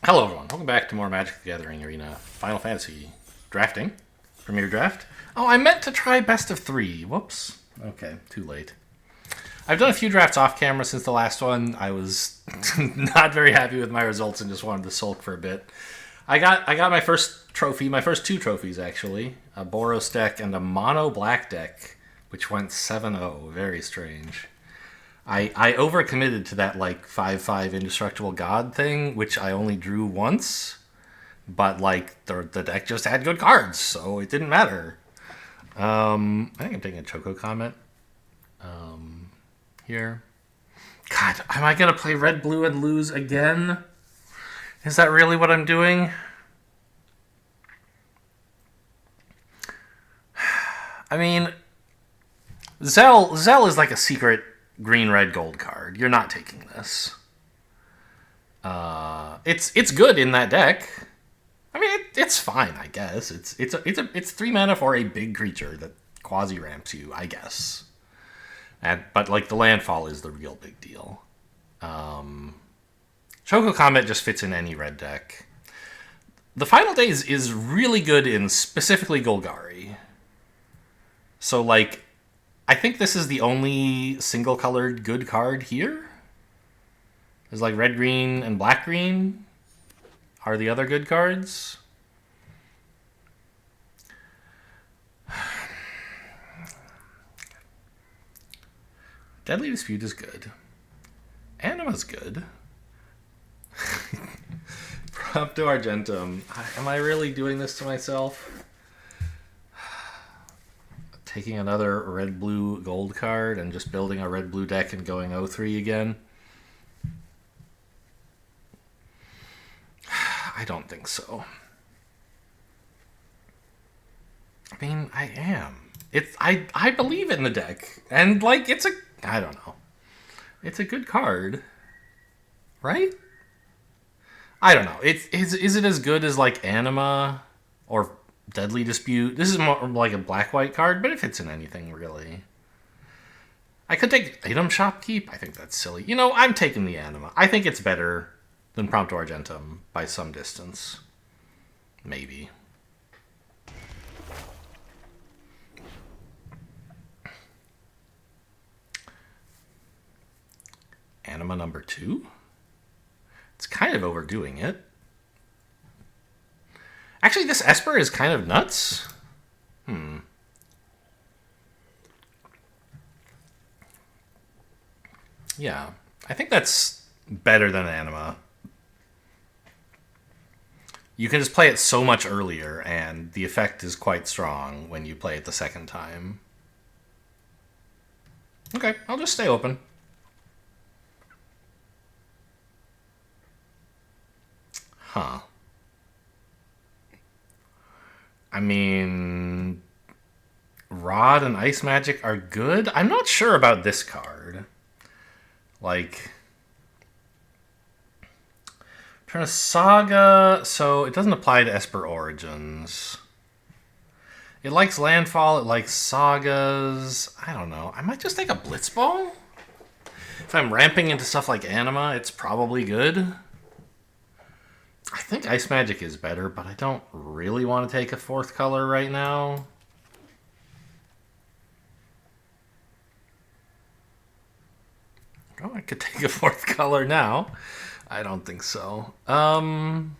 Hello everyone, welcome back to more Magic the Gathering Arena Final Fantasy drafting. Premier draft. Oh, I meant to try best of 3. Whoops. Okay, too late. I've done a few drafts off camera since the last one. I was not very happy with my results and just wanted to sulk for a bit. I got my first trophy, my first 2 trophies actually. A Boros deck and a mono black deck, which went 7-0. Very strange. I overcommitted to that like 5/5 indestructible god thing, which I only drew once, but like the deck just had good cards, so it didn't matter. I think I'm taking a Choco comment here. God, am I gonna play red blue and lose again? Is that really what I'm doing? I mean, Zell is like a secret green red gold card. You're not taking this. It's good in that deck. I mean, it's fine, I guess. It's 3 mana for a big creature that quasi ramps you, I guess. But like the landfall is the real big deal. Choco Comet just fits in any red deck. The Final Days is really good in specifically Golgari. So like, I think this is the only single-colored good card here. There's like red-green and black-green are the other good cards. Deadly Dispute is good. Anima's good. Prompto Argentum. Am I really doing this to myself? Taking another red-blue gold card and just building a red-blue deck and going 0-3 again? I don't think so. I mean, I am. I believe in the deck. And, like, I don't know. It's a good card. Right? I don't know. Is it as good as, like, Anima or Deadly Dispute? This is more like a black-white card, but it fits in anything, really. I could take Item Shopkeep. I think that's silly. You know, I'm taking the Anima. I think it's better than Prompto Argentum by some distance. Maybe. Anima number 2? It's kind of overdoing it. Actually, this Esper is kind of nuts. Yeah, I think that's better than Anima. You can just play it so much earlier, and the effect is quite strong when you play it the second time. Okay, I'll just stay open. Huh. I mean, Rod and Ice Magic are good. I'm not sure about this card. Like, turn a Saga, so it doesn't apply to Esper Origins. It likes Landfall, it likes Sagas. I don't know. I might just take a Blitzball. If I'm ramping into stuff like Anima, it's probably good. I think Ice Magic is better, but I don't really want to take a 4th color right now. Oh, I could take a 4th color now. I don't think so. Well,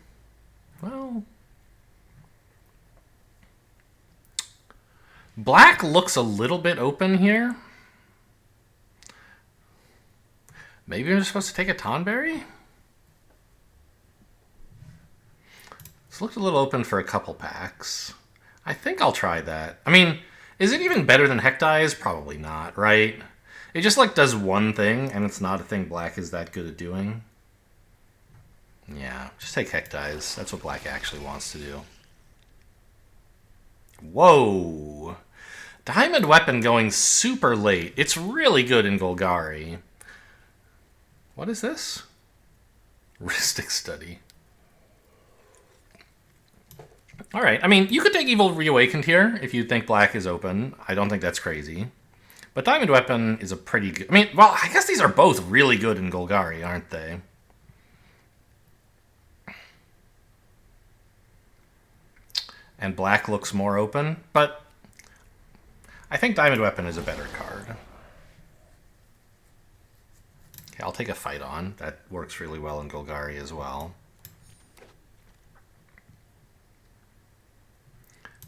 black looks a little bit open here. Maybe I'm just supposed to take a Tonberry? This looks a little open for a couple packs. I think I'll try that. I mean, is it even better than Hecdize? Probably not, right? It just like does one thing, and it's not a thing black is that good at doing. Yeah, just take Hecdize. That's what black actually wants to do. Whoa! Diamond Weapon going super late. It's really good in Golgari. What is this? Ristic Study. Alright, I mean, you could take Evil Reawakened here if you think black is open. I don't think that's crazy. But Diamond Weapon is a pretty good... I mean, well, I guess these are both really good in Golgari, aren't they? and black looks more open, but I think Diamond Weapon is a better card. Okay, I'll take a Fight On. That works really well in Golgari as well.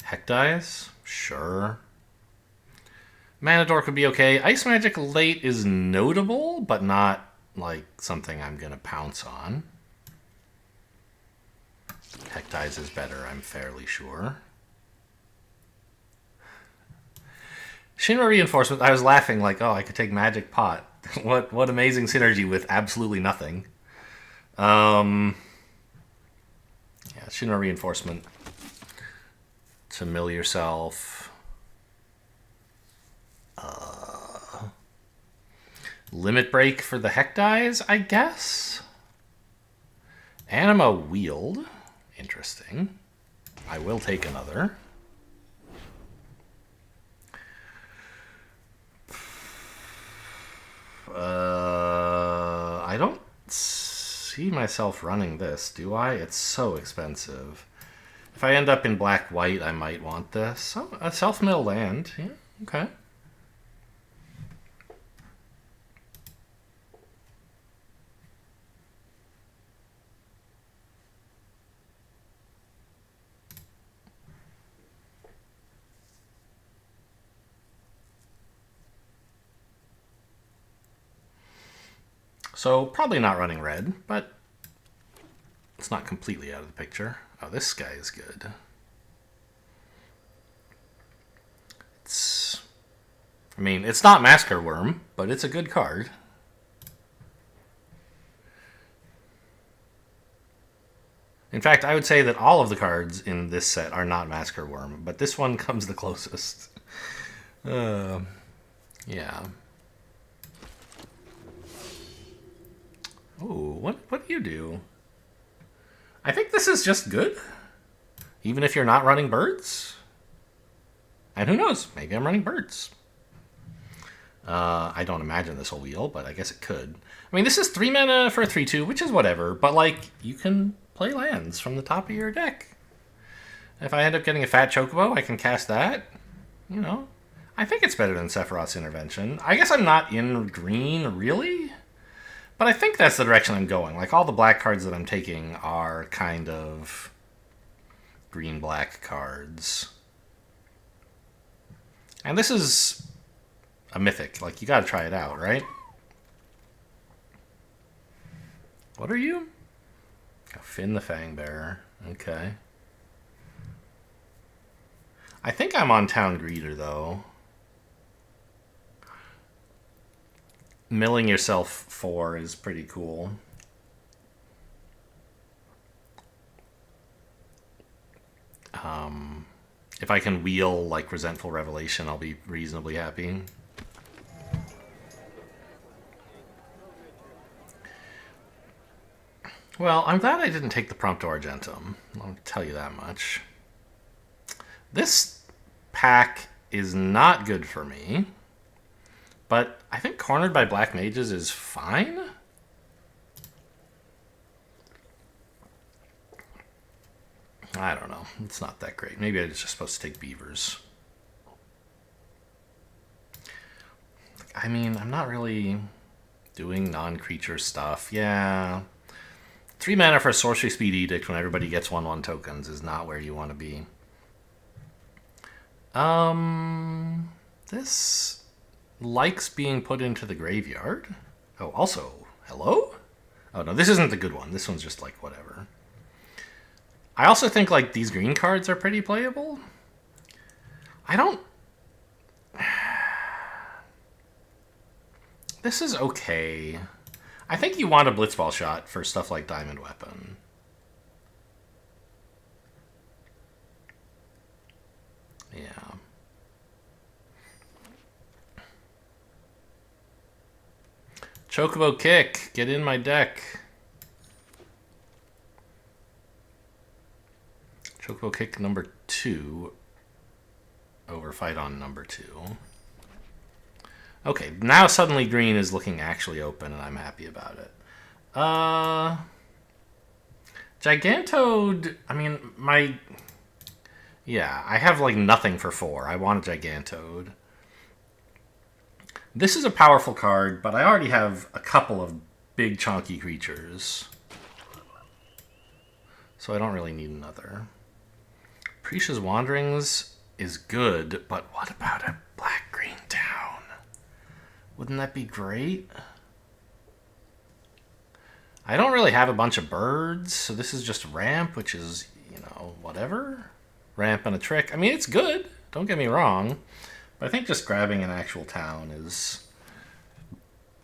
Heck Dies? Sure. Manador could be okay. Ice Magic late is notable, but not like something I'm gonna pounce on. Heck Dies is better, I'm fairly sure. Shinra Reinforcement, I was laughing like, oh, I could take Magic Pot. What amazing synergy with absolutely nothing. Yeah, Shinra Reinforcement. To mill yourself. Limit Break for the Heck Dies, I guess? Anima Wield. Interesting. I will take another. I don't see myself running this, do I? It's so expensive. If I end up in black-white, I might want this. Oh, a self-mill land. Yeah, okay. So, probably not running red, but it's not completely out of the picture. Oh, this guy is good. I mean, it's not Masker Worm, but it's a good card. In fact, I would say that all of the cards in this set are not Masker Worm, but this one comes the closest. Yeah. Oh, what do you do? I think this is just good. Even if you're not running birds. And who knows? Maybe I'm running birds. I don't imagine this will wheel, but I guess it could. I mean, this is 3 mana for a 3/2, which is whatever. But, like, you can play lands from the top of your deck. If I end up getting a fat Chocobo, I can cast that. You know. I think it's better than Sephiroth's Intervention. I guess I'm not in green, really. But I think that's the direction I'm going. Like, all the black cards that I'm taking are kind of green-black cards. And this is a mythic. Like, you gotta try it out, right? What are you? Oh, Finn the Fangbearer. Okay. I think I'm on Town Greeter, though. Milling yourself 4 is pretty cool. If I can wheel like Resentful Revelation, I'll be reasonably happy. Well, I'm glad I didn't take the Prompto Argentum. I'll tell you that much. This pack is not good for me. But I think Cornered by Black Mages is fine. I don't know. It's not that great. Maybe I was just supposed to take Beavers. I mean, I'm not really doing non-creature stuff. Yeah. 3 mana for a Sorcery Speed Edict when everybody gets 1/1 tokens is not where you want to be. This likes being put into the graveyard. Oh, also, hello? Oh, no, this isn't the good one. This one's just like whatever. I also think like these green cards are pretty playable. I don't... This is okay. I think you want a Blitzball shot for stuff like Diamond Weapon. Yeah. Chocobo Kick, get in my deck. Chocobo Kick number 2 over Fight On number 2. Okay, now suddenly green is looking actually open and I'm happy about it. Gigantode, I mean, my Yeah, I have like nothing for 4. I want a Gigantode. This is a powerful card, but I already have a couple of big chunky creatures. So I don't really need another. Prisha's Wanderings is good, but what about a black-green town? Wouldn't that be great? I don't really have a bunch of birds, so this is just ramp, which is, you know, whatever. Ramp and a trick. I mean, it's good. Don't get me wrong. But I think just grabbing an actual town is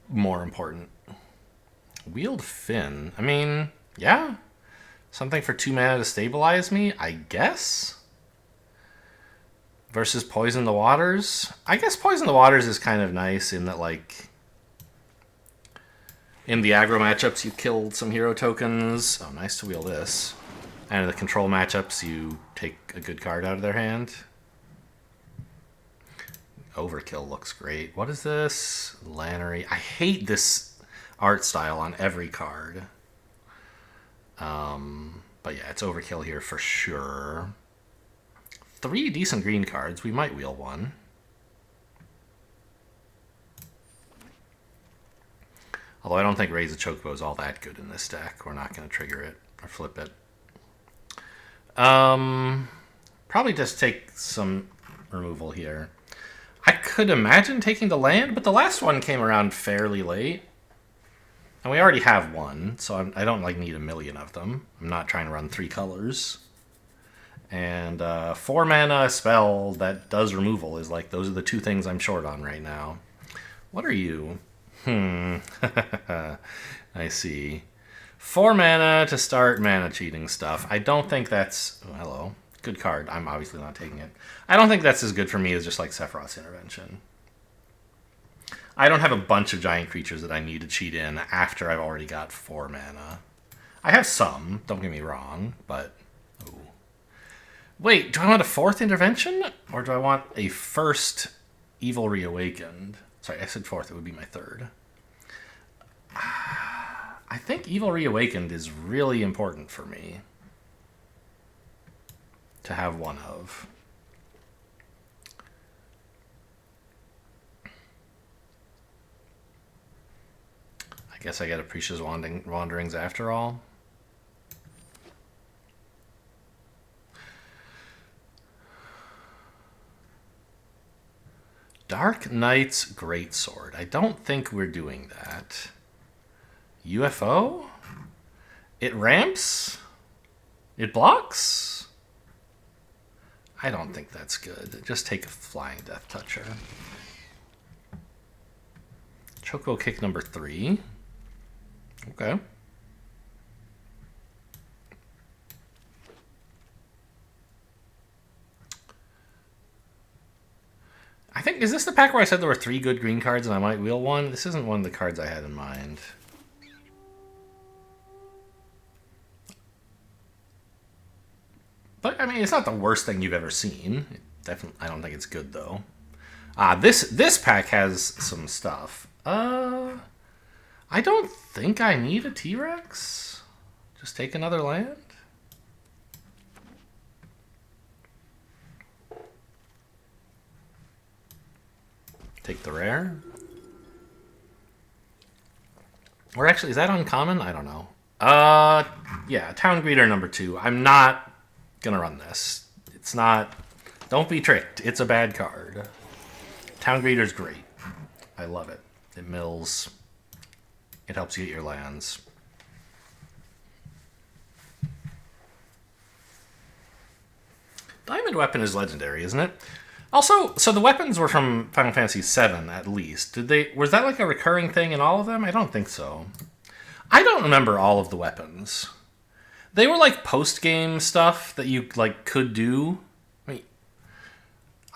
more important. Wheeled Fin. I mean, yeah. Something for 2 mana to stabilize me, I guess? Versus Poison the Waters. I guess Poison the Waters is kind of nice in that, like, in the aggro matchups, you killed some hero tokens. Oh, nice to wheel this. And in the control matchups, you take a good card out of their hand. Overkill looks great. What is this? Lannery. I hate this art style on every card. But yeah, it's overkill here for sure. 3 decent green cards. We might wheel one. Although I don't think Raise the Chocobo is all that good in this deck. We're not going to trigger it or flip it. Probably just take some removal here. I could imagine taking the land, but the last one came around fairly late. And we already have one, so I don't like need a million of them. I'm not trying to run 3 colors. And 4 mana spell that does removal is like, those are the 2 things I'm short on right now. What are you? I see. 4 mana to start mana cheating stuff. I don't think that's... Oh, hello. Good card. I'm obviously not taking it. I don't think that's as good for me as just like Sephiroth's Intervention. I don't have a bunch of giant creatures that I need to cheat in after I've already got 4 mana. I have some, don't get me wrong, but... Ooh. Wait, do I want a 4th Intervention? Or do I want a 1st Evil Reawakened? Sorry, I said 4th, it would be my 3rd. I think Evil Reawakened is really important for me to have one of. I guess I get Apprecia's Wanderings after all. Dark Knight's Greatsword. I don't think we're doing that. UFO? It ramps? It blocks? I don't think that's good. Just take a Flying Death Toucher. Chocobo Kick number 3. Okay. I think, is this the pack where I said there were 3 good green cards and I might wheel one? This isn't one of the cards I had in mind. But, I mean, it's not the worst thing you've ever seen. Definitely, I don't think it's good, though. This pack has some stuff. I don't think I need a T-Rex. Just take another land. Take the rare. Or actually, is that uncommon? I don't know. Yeah, Town Greeter number 2. I'm not gonna run this. It's not... Don't be tricked. It's a bad card. Town Greeter's great. I love it. It mills. It helps you get your lands. Diamond Weapon is legendary, isn't it? Also, so the weapons were from Final Fantasy VII, at least. Was that like a recurring thing in all of them? I don't think so. I don't remember all of the weapons. They were like post-game stuff that you like could do. I mean,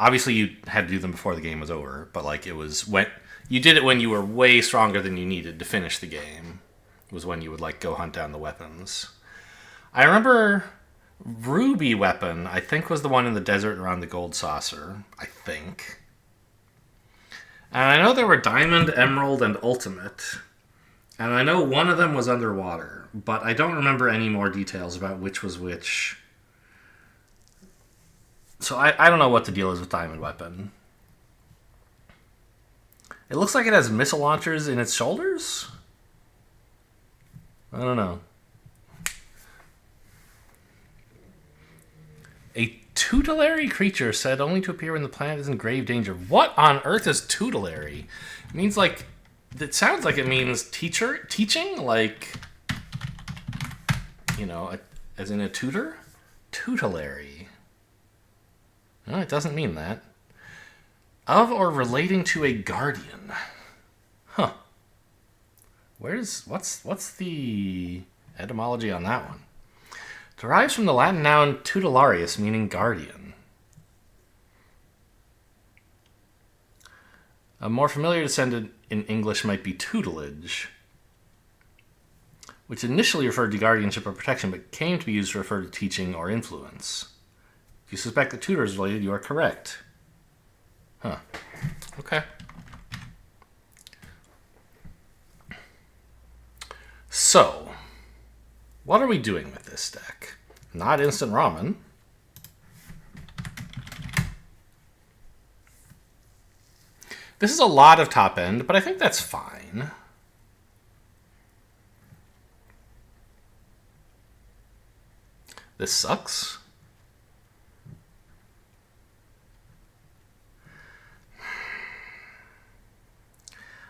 obviously you had to do them before the game was over, but like it was when you did it when you were way stronger than you needed to finish the game. Was when you would like go hunt down the weapons. I remember Ruby Weapon, I think, was the one in the desert around the Gold Saucer. I think. And I know there were Diamond, Emerald, and Ultimate. And I know one of them was underwater, but I don't remember any more details about which was which. So I don't know what the deal is with Diamond Weapon. It looks like it has missile launchers in its shoulders? I don't know. A tutelary creature said only to appear when the planet is in grave danger. What on earth is tutelary? It means like... It sounds like it means teaching? Like... You know, as in a tutor? Tutelary. No, it doesn't mean that. Of or relating to a guardian. Huh. What's the etymology on that one? Derives from the Latin noun tutelarius, meaning guardian. A more familiar descendant in English might be tutelage, which initially referred to guardianship or protection, but came to be used to refer to teaching or influence. If you suspect that tutor is related, you are correct. Huh. Okay. So, what are we doing with this deck? Not instant ramen. This is a lot of top end, but I think that's fine. This sucks.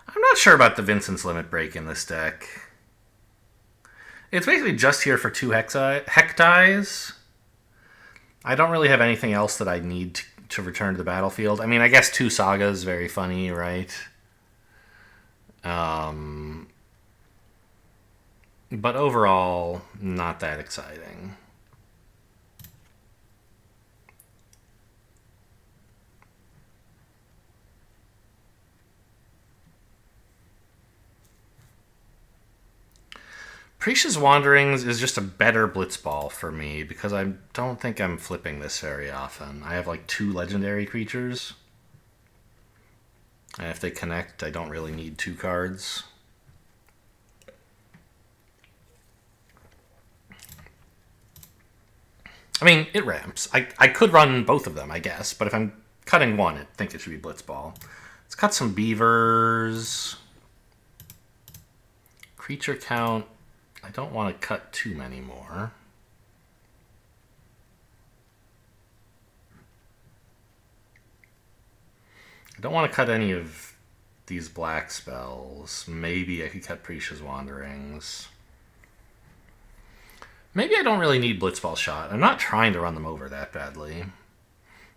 I'm not sure about the Vincent's Limit Break in this deck. It's basically just here for 2 Hecties. I don't really have anything else that I need to return to the battlefield. I mean, I guess 2 Sagas is very funny, right? But overall, not that exciting. Precious Wanderings is just a better blitzball for me because I don't think I'm flipping this very often. I have like 2 legendary creatures. And if they connect, I don't really need 2 cards. I mean, it ramps. I could run both of them, I guess. But if I'm cutting one, I think it should be blitzball. Let's cut some beavers. Creature count. I don't want to cut too many more. I don't want to cut any of these black spells. Maybe I could cut Precious Wanderings. Maybe I don't really need Blitzball Shot. I'm not trying to run them over that badly.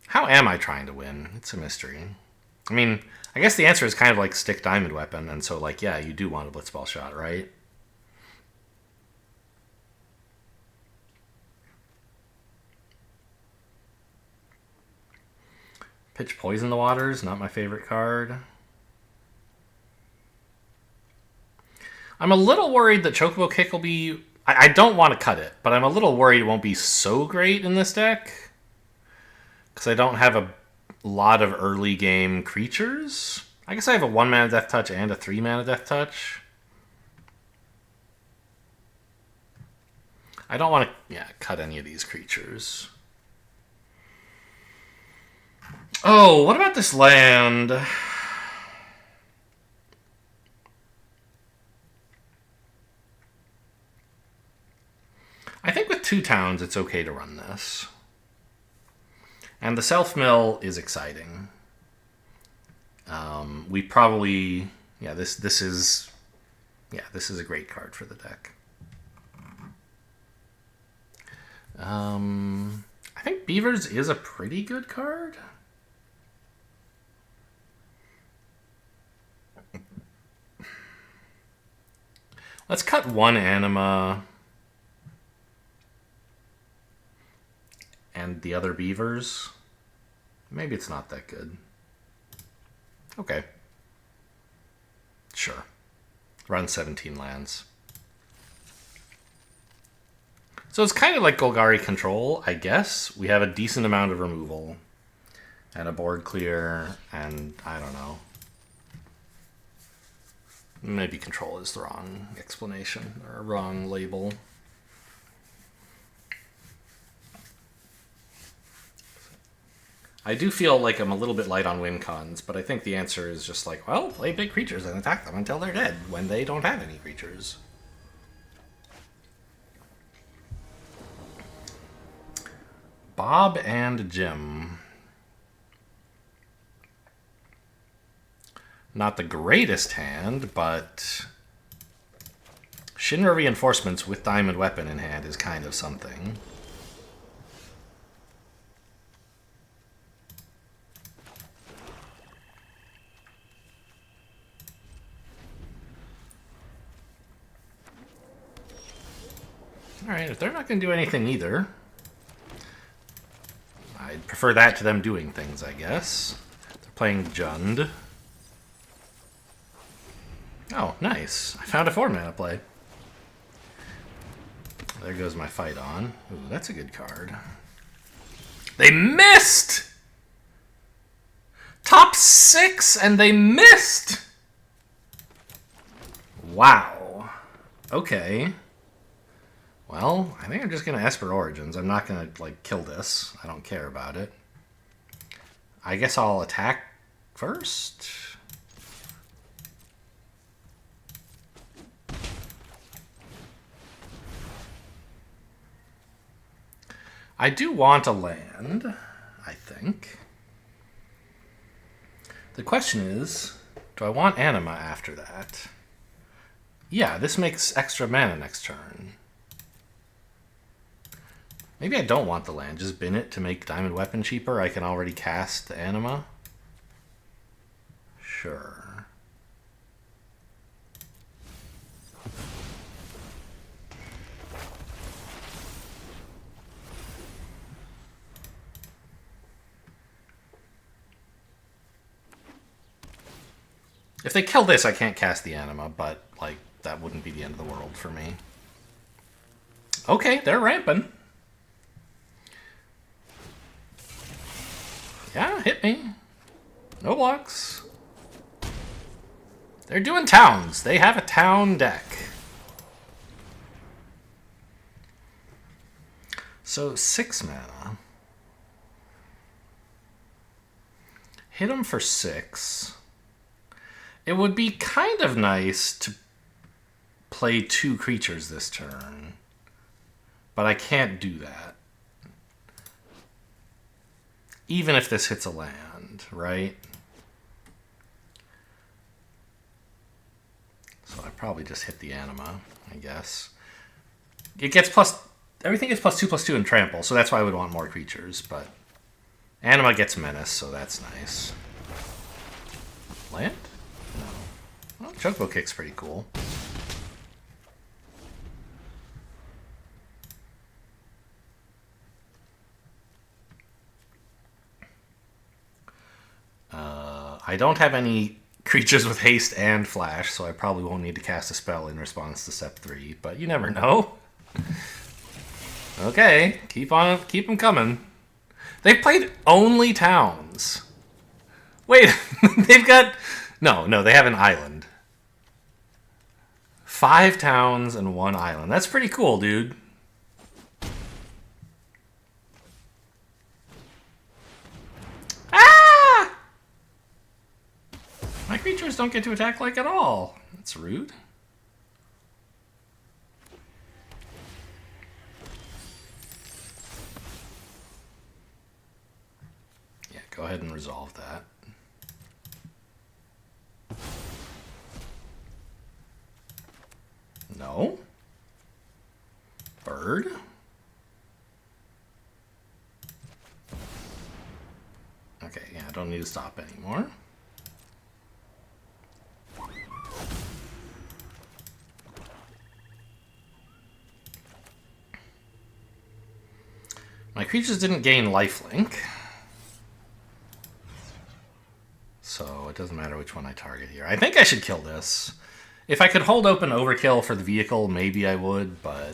How am I trying to win? It's a mystery. I mean, I guess the answer is kind of like stick Diamond Weapon, and so like, yeah, you do want a Blitzball Shot, right? Pitch Poison the Waters, not my favorite card. I'm a little worried that Chocobo Kick will be... I don't want to cut it, but I'm a little worried it won't be so great in this deck. Because I don't have a lot of early game creatures. I guess I have a 1-mana Death Touch and a 3-mana Death Touch. I don't want to cut any of these creatures. Oh, what about this land? I think with 2 towns, it's okay to run this. And the self-mill is exciting. We probably... Yeah, this is a great card for the deck. I think Beavers is a pretty good card. Let's cut 1 Anima and the other Beavers. Maybe it's not that good. Okay. Sure. Run 17 lands. So it's kind of like Golgari Control, I guess. We have a decent amount of removal and a board clear, and I don't know. Maybe Control is the wrong explanation or wrong label. I do feel like I'm a little bit light on win cons, but I think the answer is just like, well, play big creatures and attack them until they're dead when they don't have any creatures. Bob and Jim. Not the greatest hand, but Shinra Reinforcements with Diamond Weapon in hand is kind of something. Alright, if they're not going to do anything either, I'd prefer that to them doing things, I guess. They're playing Jund. Oh, nice. I found a 4-mana play. There goes my fight on. Ooh, that's a good card. They missed! Top 6 and they missed! Wow. Okay. Well, I think I'm just going to Esper Origins. I'm not going to, like, kill this. I don't care about it. I guess I'll attack first. I do want a land, I think. The question is, do I want Anima after that? Yeah, this makes extra mana next turn. Maybe I don't want the land. Just bin it to make Diamond Weapon cheaper. I can already cast the Anima. Sure. If they kill this, I can't cast the Anima, but, like, that wouldn't be the end of the world for me. Okay, they're ramping. Yeah, hit me. No blocks. They're doing towns. They have a town deck. So 6 mana. Hit them for 6. It would be kind of nice to play 2 creatures this turn. But I can't do that. Even if this hits a land, right? So I probably just hit the Anima, I guess. It gets plus... Everything gets +2/+2 in trample, so that's why I would want more creatures, but... Anima gets Menace, so that's nice. Land? No. Well, Chocobo Kick's pretty cool. I don't have any creatures with haste and flash, so I probably won't need to cast a spell in response to step 3, but you never know. Okay, keep them coming. They've played only towns. Wait, they've got... No, they have an island. 5 towns and 1 island. That's pretty cool, dude. Ah! My creatures don't get to attack like at all. That's rude. Yeah, go ahead and resolve that. No. Bird. Okay, yeah, I don't need to stop anymore. My creatures didn't gain lifelink, so it doesn't matter which one I target here. I think I should kill this. If I could hold open overkill for the vehicle, maybe I would, but...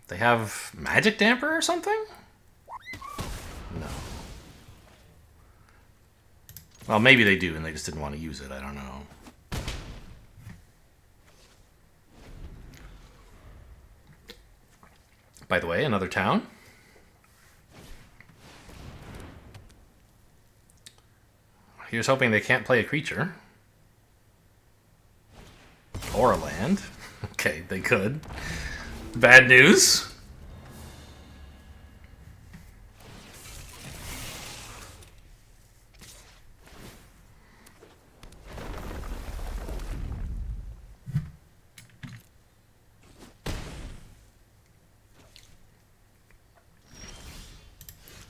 They have Magic Damper or something? No. Well, maybe they do, and they just didn't want to use it. I don't know. By the way, another town. Here's hoping they can't play a creature. Or a land. Okay, they could. Bad news.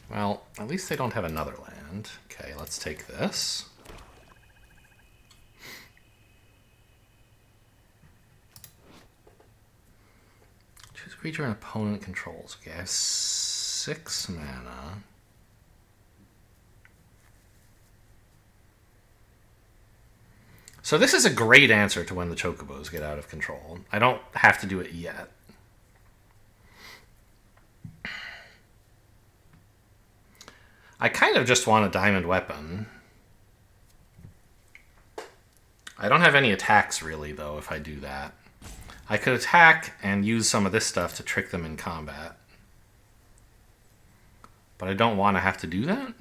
Well, at least they don't have another land. Okay, let's take this. Choose a creature an opponent controls. Okay, I have 6 mana. So this is a great answer to when the Chocobos get out of control. I don't have to do it yet. I kind of just want a diamond weapon. I don't have any attacks really, though, if I do that. I could attack and use some of this stuff to trick them in combat. But I don't want to have to do that.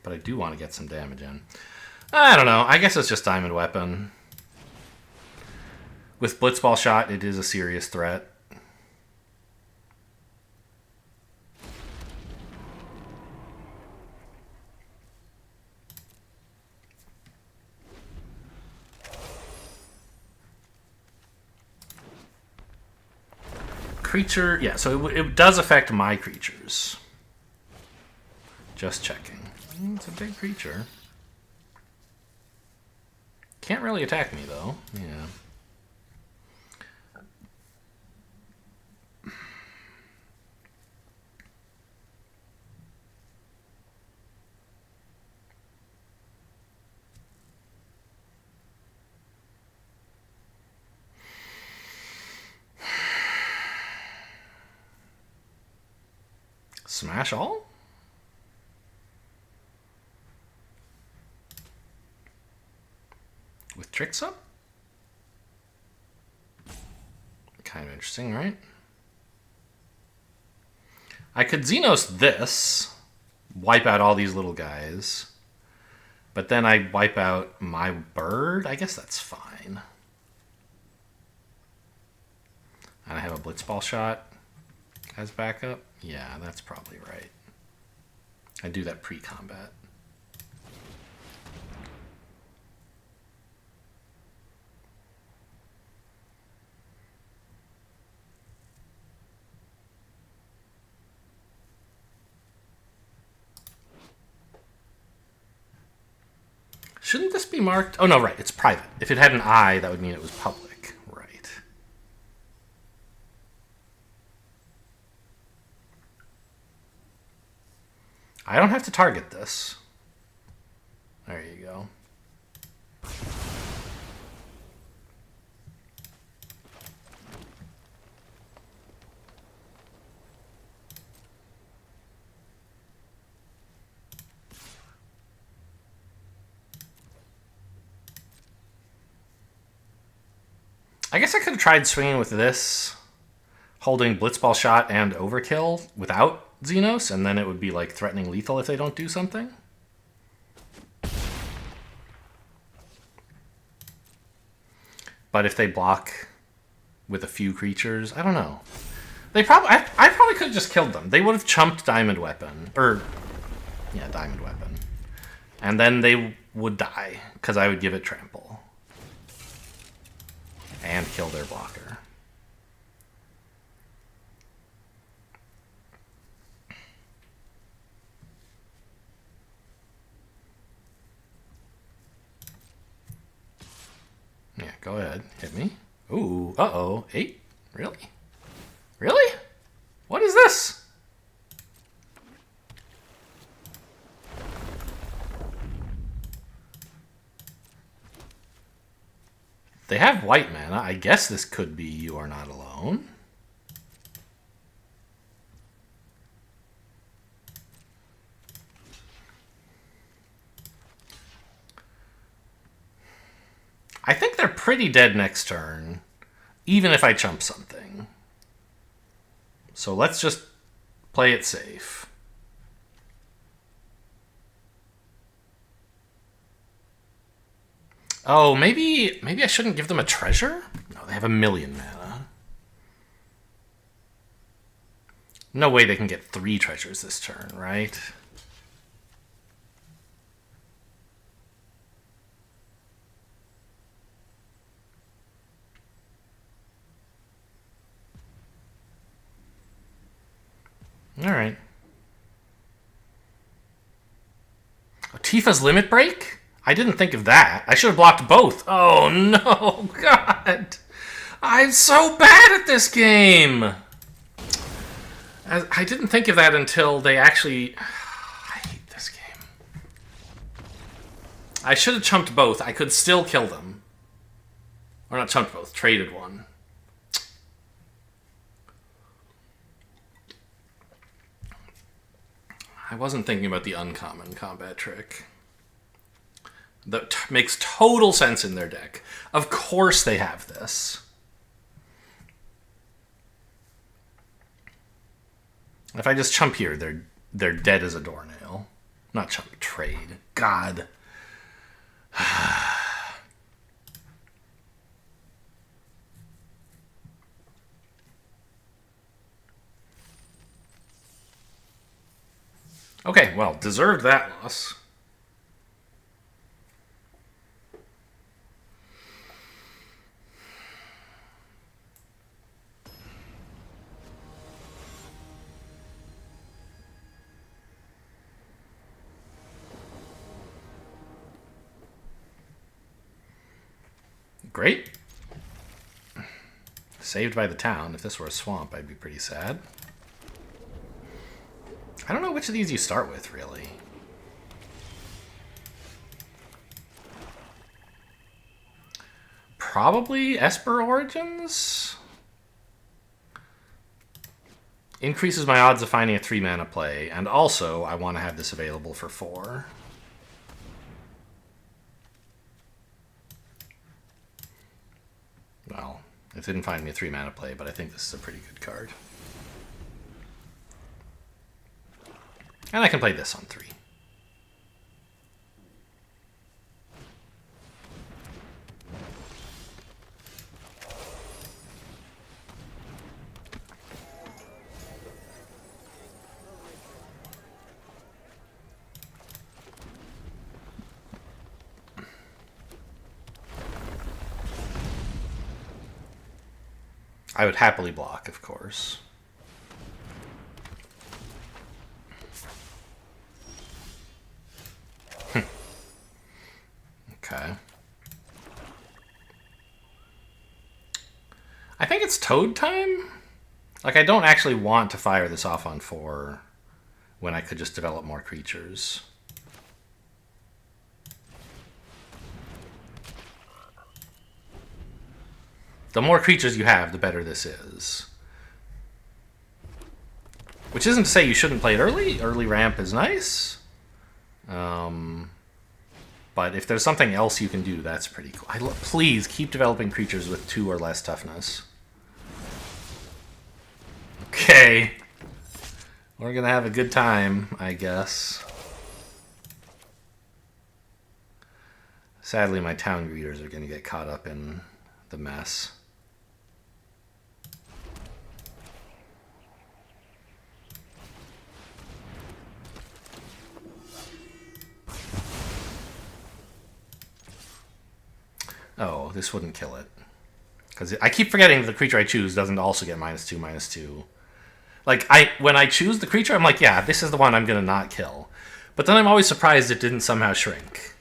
But I do want to get some damage in. I don't know. I guess it's just diamond weapon. With Blitzball Shot, it is a serious threat. Creature, yeah, so it does affect my creatures. Just checking. It's a big creature. Can't really attack me, though. Yeah. Smash all? With tricks up? Kind of interesting, right? I could Xenos this, wipe out all these little guys, but then I wipe out my bird. I guess that's fine. And I have a Blitzball Shot as backup. Yeah, that's probably right. I do that pre-combat. Shouldn't this be marked? Oh, no, right. It's private. If it had an I, that would mean it was public. Right. I don't have to target this. There you go. I guess I could have tried swinging with this, holding Blitzball Shot and Overkill without Xenos, and then it would be like threatening lethal if they don't do something. But if they block with a few creatures, I don't know. They probably, I probably could have just killed them. They would have chumped Diamond Weapon, or yeah, Diamond Weapon, and then they would die because I would give it trample and kill their blocker. Yeah, go ahead. Hit me. Ooh, uh-oh. 8? Really? Really? What is this? They have white mana. I guess this could be You Are Not Alone. I think they're pretty dead next turn, even if I chump something. So let's just play it safe. Oh, maybe I shouldn't give them a treasure? No, they have 1,000,000 mana. No way they can get 3 treasures this turn, right? All right. Oh, Tifa's Limit Break? I didn't think of that. I should have blocked both. Oh, no. God. I'm so bad at this game. I didn't think of that until they actually... I hate this game. I should have chumped both. I could still kill them. Or not chumped both. Traded one. I wasn't thinking about the uncommon combat trick. That makes total sense in their deck. Of course they have this. If I just chump here, they're dead as a doornail. Not chump, trade. God. Okay, well, deserved that loss. Great. Saved by the town. If this were a swamp, I'd be pretty sad. I don't know which of these you start with, really. Probably Esper Origins? Increases my odds of finding a 3-mana play, and also I want to have this available for 4. Well, it didn't find me a 3-mana play, but I think this is a pretty good card. And I can play this on 3. I would happily block, of course. Okay. I think it's Toad time? Like, I don't actually want to fire this off on 4 when I could just develop more creatures. The more creatures you have, the better this is. Which isn't to say you shouldn't play it early. Early ramp is nice. But if there's something else you can do, that's pretty cool. Please keep developing creatures with 2 or less toughness. Okay. We're gonna have a good time, I guess. Sadly, my town greeters are gonna get caught up in the mess. Oh, this wouldn't kill it. Because I keep forgetting that the creature I choose doesn't also get -2/-2. Like, when I choose the creature, I'm like, yeah, this is the one I'm going to not kill. But then I'm always surprised it didn't somehow shrink.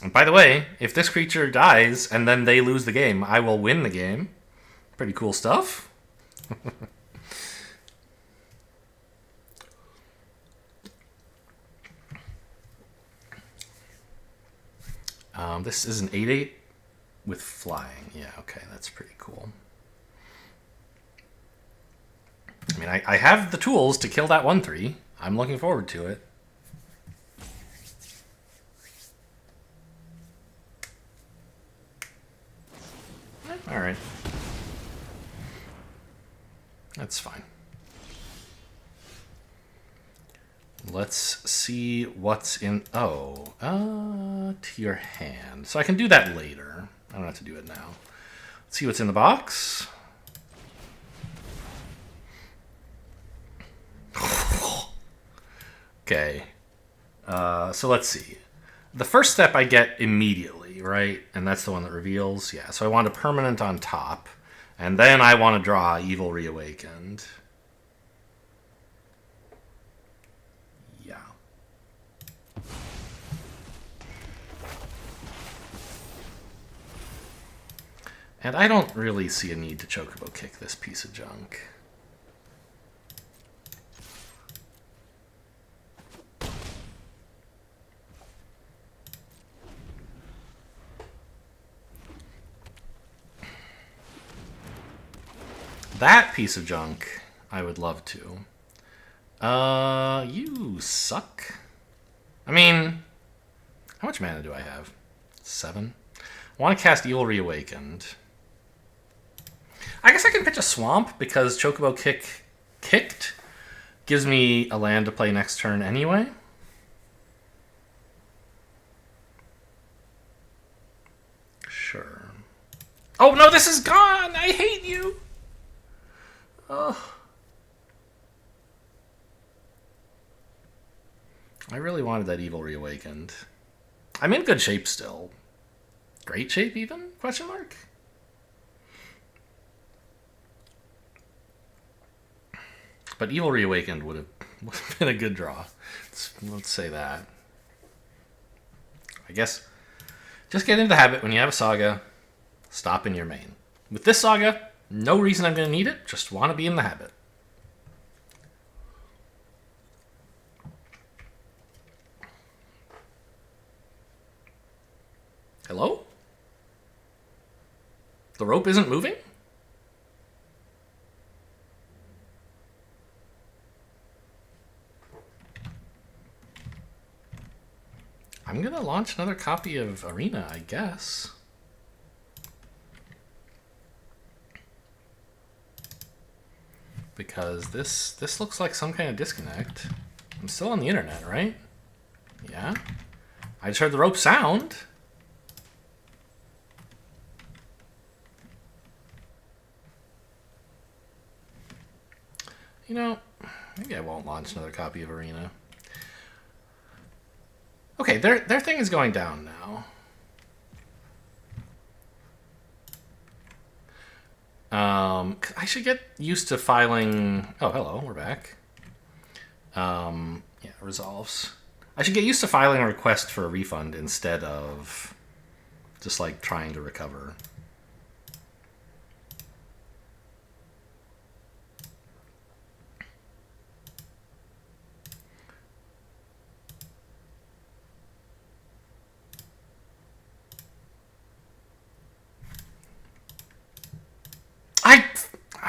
And by the way, if this creature dies and then they lose the game, I will win the game. Pretty cool stuff. This is an 8/8 with flying. Yeah, okay, that's pretty cool. I mean, I have the tools to kill that 1/3. I'm looking forward to it. That's fine. Let's see what's in... Oh, to your hand. So I can do that later. I don't have to do it now. Let's see what's in the box. Okay. So let's see. The first step I get immediately, right? And that's the one that reveals. Yeah, so I want a permanent on top. And then I want to draw Evil Reawakened. Yeah. And I don't really see a need to Chocobo Kick this piece of junk. That piece of junk, I would love to. You suck. I mean, how much mana do I have? 7? I want to cast Evil Reawakened. I guess I can pitch a Swamp because Chocobo kicked gives me a land to play next turn anyway. Sure. Oh no, this is gone! I hate you! Oh. I really wanted that Evil Reawakened. I'm in good shape still. Great shape even? Question mark? But Evil Reawakened would have been a good draw. Let's say that. I guess just get into the habit when you have a Saga, stop in your main. With this Saga, no reason I'm going to need it, just want to be in the habit. Hello? The rope isn't moving? I'm going to launch another copy of Arena, I guess. Because this looks like some kind of disconnect. I'm still on the internet, right? Yeah. I just heard the rope sound. You know, maybe I won't launch another copy of Arena. Okay, their thing is going down now. I should get used to filing... Oh, hello, we're back. Yeah, resolves. I should get used to filing a request for a refund instead of just, like, trying to recover.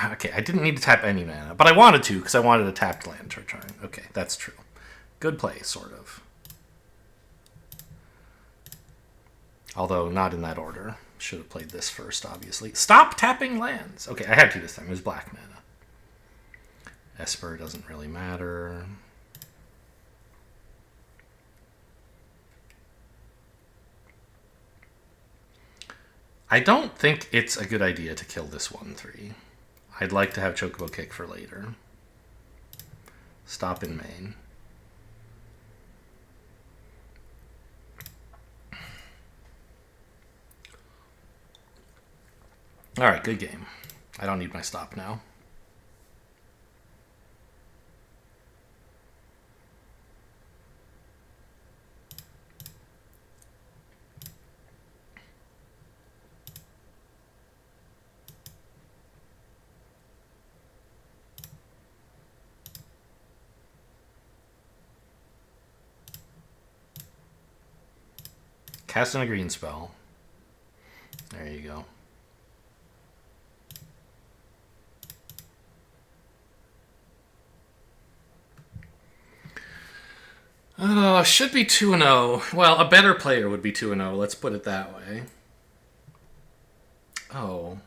Okay, I didn't need to tap any mana, but I wanted to because I wanted a tapped land to return. Okay, that's true. Good play, sort of. Although not in that order. Should have played this first, obviously. Stop tapping lands! Okay, I had to this time. It was black mana. Esper doesn't really matter. I don't think it's a good idea to kill this 1/3. I'd like to have Chocobo Kick for later. Stop in main. Alright, good game. I don't need my stop now. Cast in a green spell. There you go. Should be 2-0. Well, a better player would be 2-0. Let's put it that way. Oh.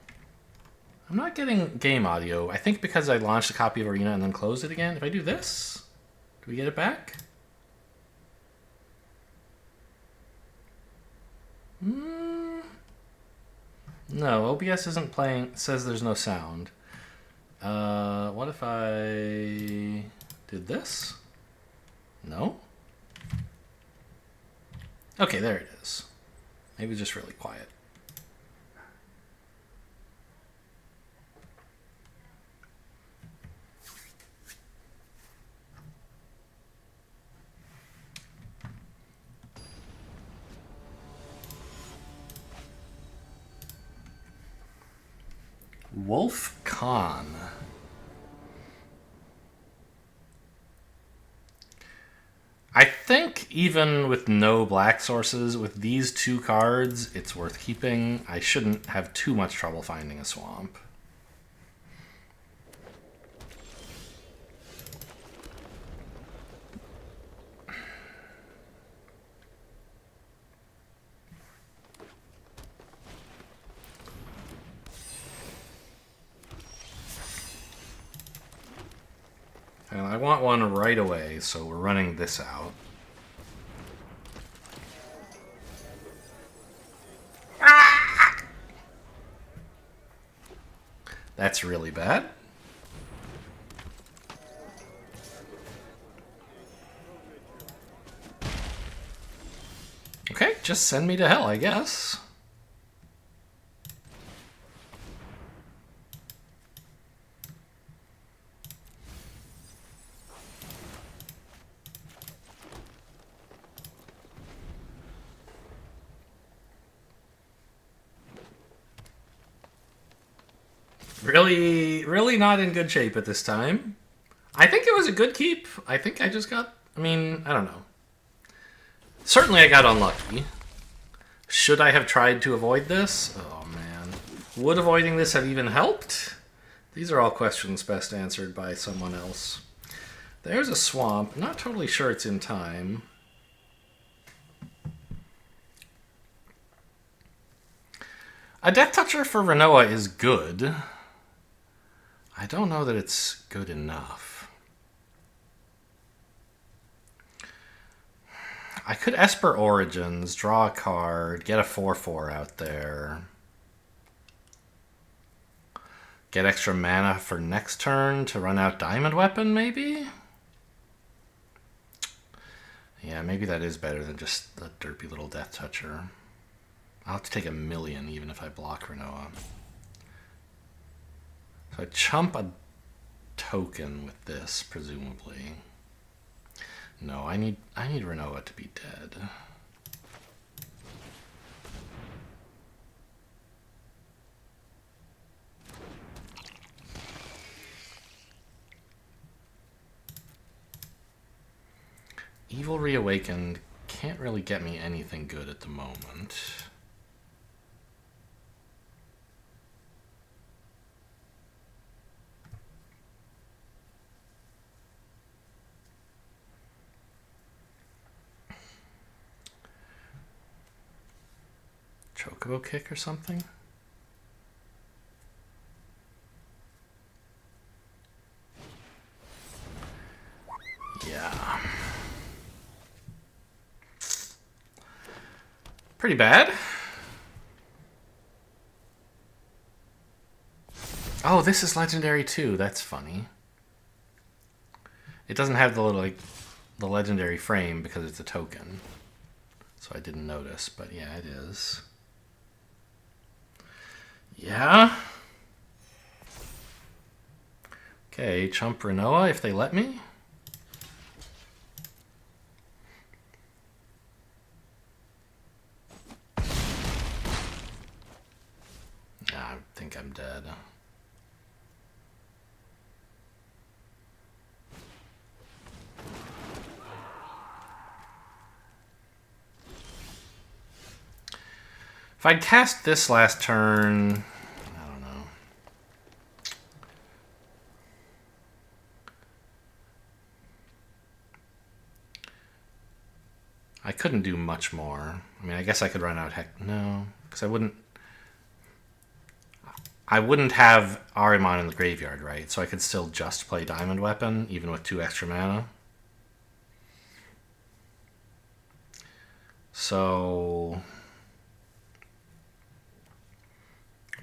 I'm not getting game audio. I think because I launched a copy of Arena and then closed it again. If I do this, do we get it back? No, OBS isn't playing. It says there's no sound. What if I did this? No? Okay, there it is. Maybe just really quiet. Wolf Khan. I think even with no black sources, with these two cards, it's worth keeping. I shouldn't have too much trouble finding a swamp. And I want one right away, so we're running this out. That's really bad. Okay, just send me to hell, I guess. Really not in good shape at this time. I think it was a good keep. I think I just got... I mean, I don't know. Certainly I got unlucky. Should I have tried to avoid this? Oh, man. Would avoiding this have even helped? These are all questions best answered by someone else. There's a swamp. Not totally sure it's in time. A Death Toucher for Renoa is good. I don't know that it's good enough. I could Esper Origins, draw a card, get a 4/4 out there. Get extra mana for next turn to run out Diamond Weapon, maybe? Yeah, maybe that is better than just a derpy little Death Toucher. I'll have to take 1,000,000 even if I block Renoa. So I chump a token with this, presumably. No, I need Renoa to be dead. Evil Reawakened can't really get me anything good at the moment. Chocobo Kick or something? Yeah. Pretty bad. Oh, this is legendary too. That's funny. It doesn't have the little, like, the legendary frame because it's a token. So I didn't notice, but yeah, it is. Yeah. Okay, chump Renoa if they let me. I think I'm dead. If I'd cast this last turn, I don't know. I couldn't do much more. I mean, I guess I could run out heck. No, because I wouldn't. I wouldn't have Ahriman in the graveyard, right? So I could still just play Diamond Weapon, even with 2 extra mana. So...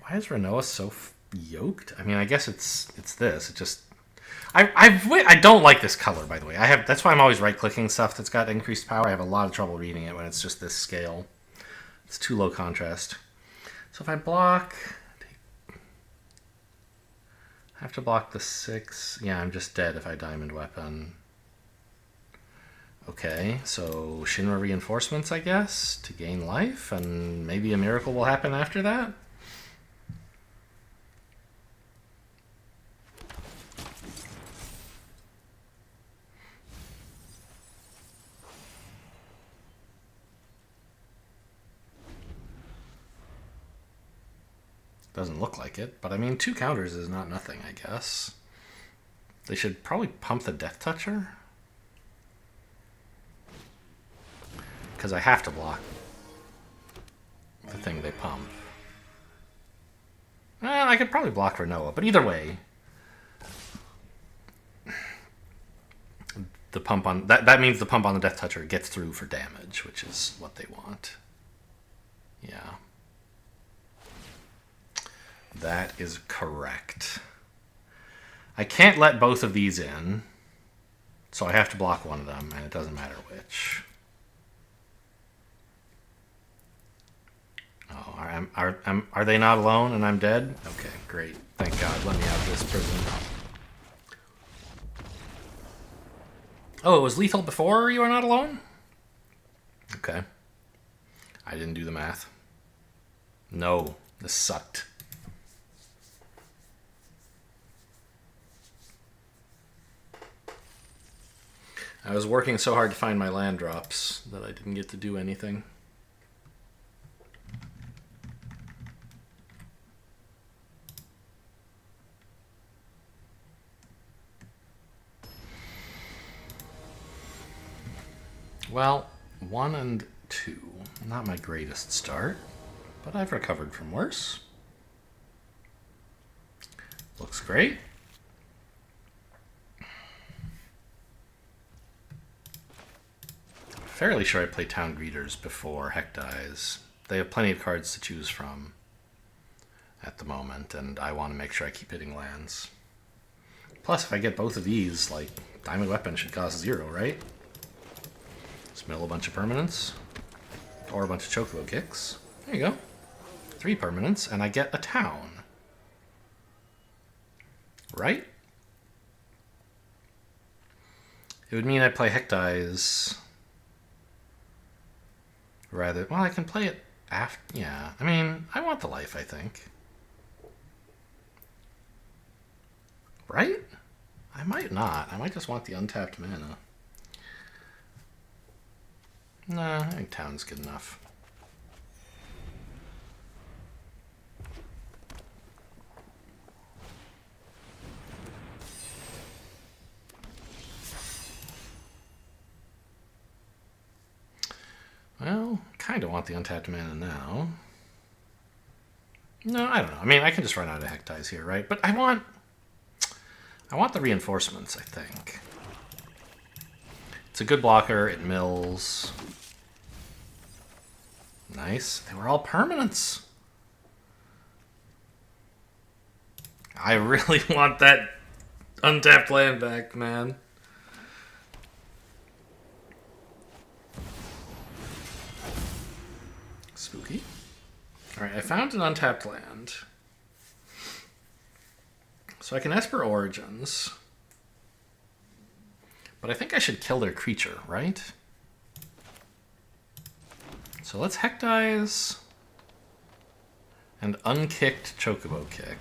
why is Renoa so yoked? I mean, I guess it's this. It just... I don't like this color, by the way. That's why I'm always right-clicking stuff that's got increased power. I have a lot of trouble reading it when it's just this scale. It's too low contrast. So if I block... I have to block the 6. Yeah, I'm just dead if I Diamond Weapon. Okay, so Shinra Reinforcements, I guess, to gain life, and maybe a miracle will happen after that? Doesn't look like it, but I mean, 2 counters is not nothing, I guess. They should probably pump the Death Toucher. Because I have to block the thing they pump. Well, I could probably block Renoa, but either way, the pump on that means the pump on the Death Toucher gets through for damage, which is what they want. Yeah. That is correct. I can't let both of these in, so I have to block one of them, and it doesn't matter which. Oh, are they not alone and I'm dead? Okay, great. Thank God. Let me out of this prison. Oh, it was lethal before you are not alone? Okay. I didn't do the math. No, this sucked. I was working so hard to find my land drops that I didn't get to do anything. Well, 1 and 2. Not my greatest start, but I've recovered from worse. Looks great. Fairly sure I play Town Greeters before Heck dies. They have plenty of cards to choose from at the moment, and I want to make sure I keep hitting lands. Plus, if I get both of these, like, Diamond Weapon should cost 0, right? Just mill a bunch of permanents. Or a bunch of Chocobo Kicks. There you go. 3 permanents, and I get a town. Right? It would mean I play Heck dies... rather, well, I can play it after, yeah. I mean, I want the life, I think. Right? I might not. I might just want the untapped mana. Nah, I think town's good enough. Well, kind of want the untapped mana now. No, I don't know. I mean, I can just run out of Heck dies here, right? But I want the reinforcements, I think. It's a good blocker. It mills. Nice. They were all permanents. I really want that untapped land back, man. Spooky. Alright, I found an untapped land. So I can Esper Origins. But I think I should kill their creature, right? So let's Heck dies and unkicked Chocobo Kick.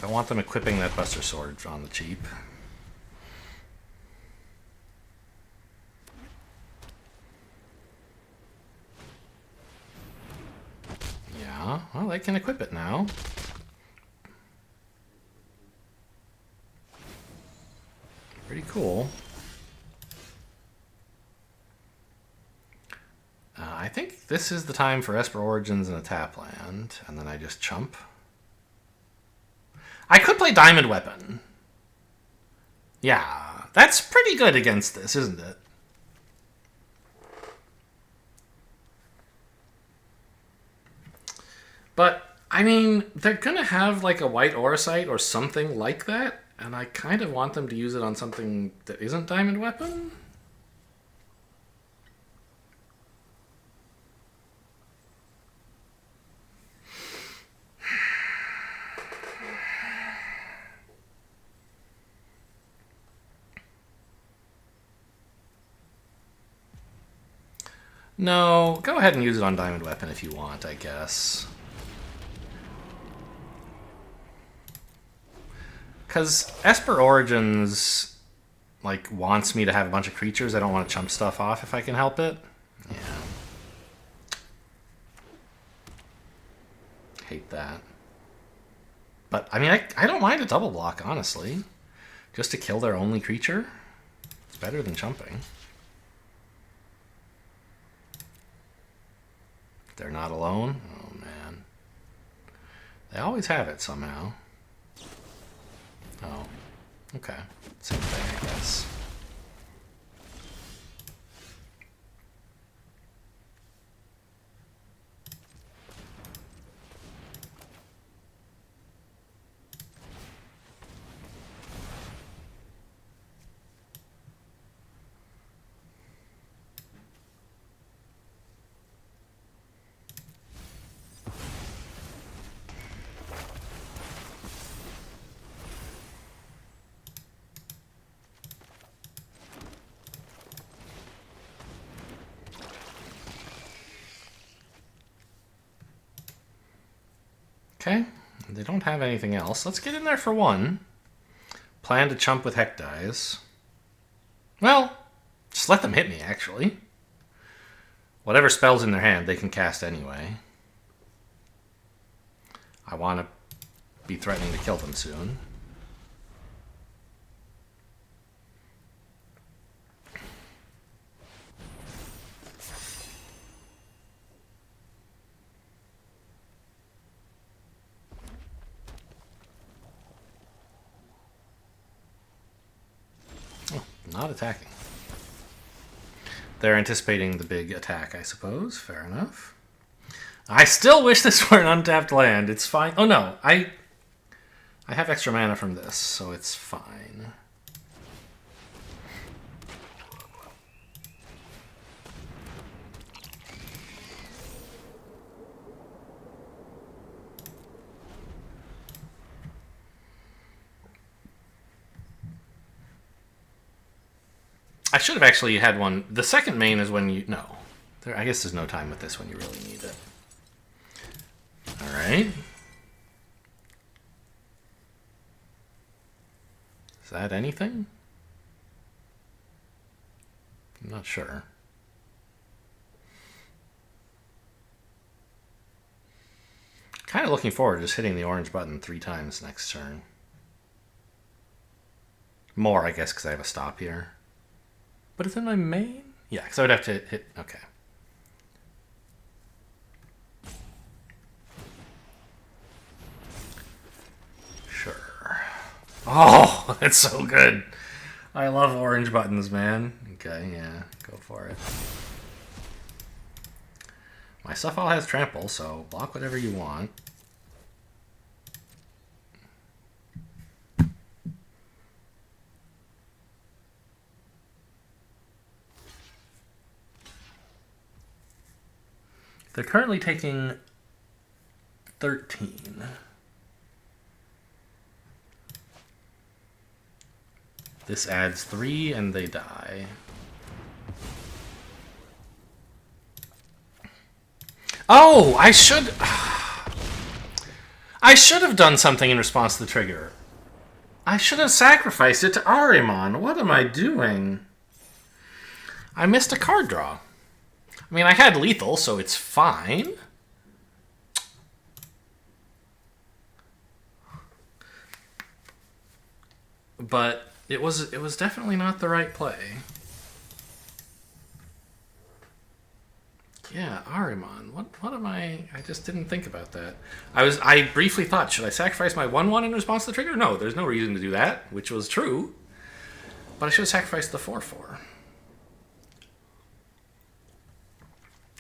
I want them equipping that Buster Sword on the cheap. Yeah, well, they can equip it now. cool. I think this is the time for Esper Origins and a tap land, and then I just chump. I could play Diamond Weapon. Yeah, that's pretty good against this, isn't it? But, I mean, they're going to have like a white Auracite or something like that, and I kind of want them to use it on something that isn't Diamond Weapon. No, go ahead and use it on Diamond Weapon if you want, I guess. Because Esper Origins, like, wants me to have a bunch of creatures. I don't want to chump stuff off if I can help it. Yeah. Hate that. But, I mean, I don't mind a double block, honestly. Just to kill their only creature. It's better than chumping. They're not alone? Oh, man. They always have it somehow. Oh, okay. Same thing, I guess. Okay, they don't have anything else. Let's get in there for one. Plan to chump with Heck Dies. Well, just let them hit me, actually. Whatever spell's in their hand, they can cast anyway. I want to be threatening to kill them soon. Not attacking. They're anticipating the big attack, I suppose. Fair enough. I still wish this were an untapped land. It's fine. Oh, no. I have extra mana from this, so it's fine. I should have actually had one. The second main is when you... No. I guess there's no time with this when you really need it. Alright. Is that anything? I'm not sure. Kind of looking forward to just hitting the orange button 3 times next turn. More, I guess, because I have a stop here. But it's in my main? Yeah, because I would have to hit... Okay. Sure. Oh, that's so good. I love orange buttons, man. Okay, yeah, go for it. My stuff all has trample, so block whatever you want. They're currently taking 13. This adds 3 and they die. Oh, I should have done something in response to the trigger. I should have sacrificed it to Ahriman. What am I doing? I missed a card draw. I mean, I had lethal, so it's fine. But It was definitely not the right play. Yeah, Ahriman. What am I just didn't think about that. I briefly thought, should I sacrifice my 1/1 in response to the trigger? No, there's no reason to do that, which was true. But I should have sacrificed the 4/4.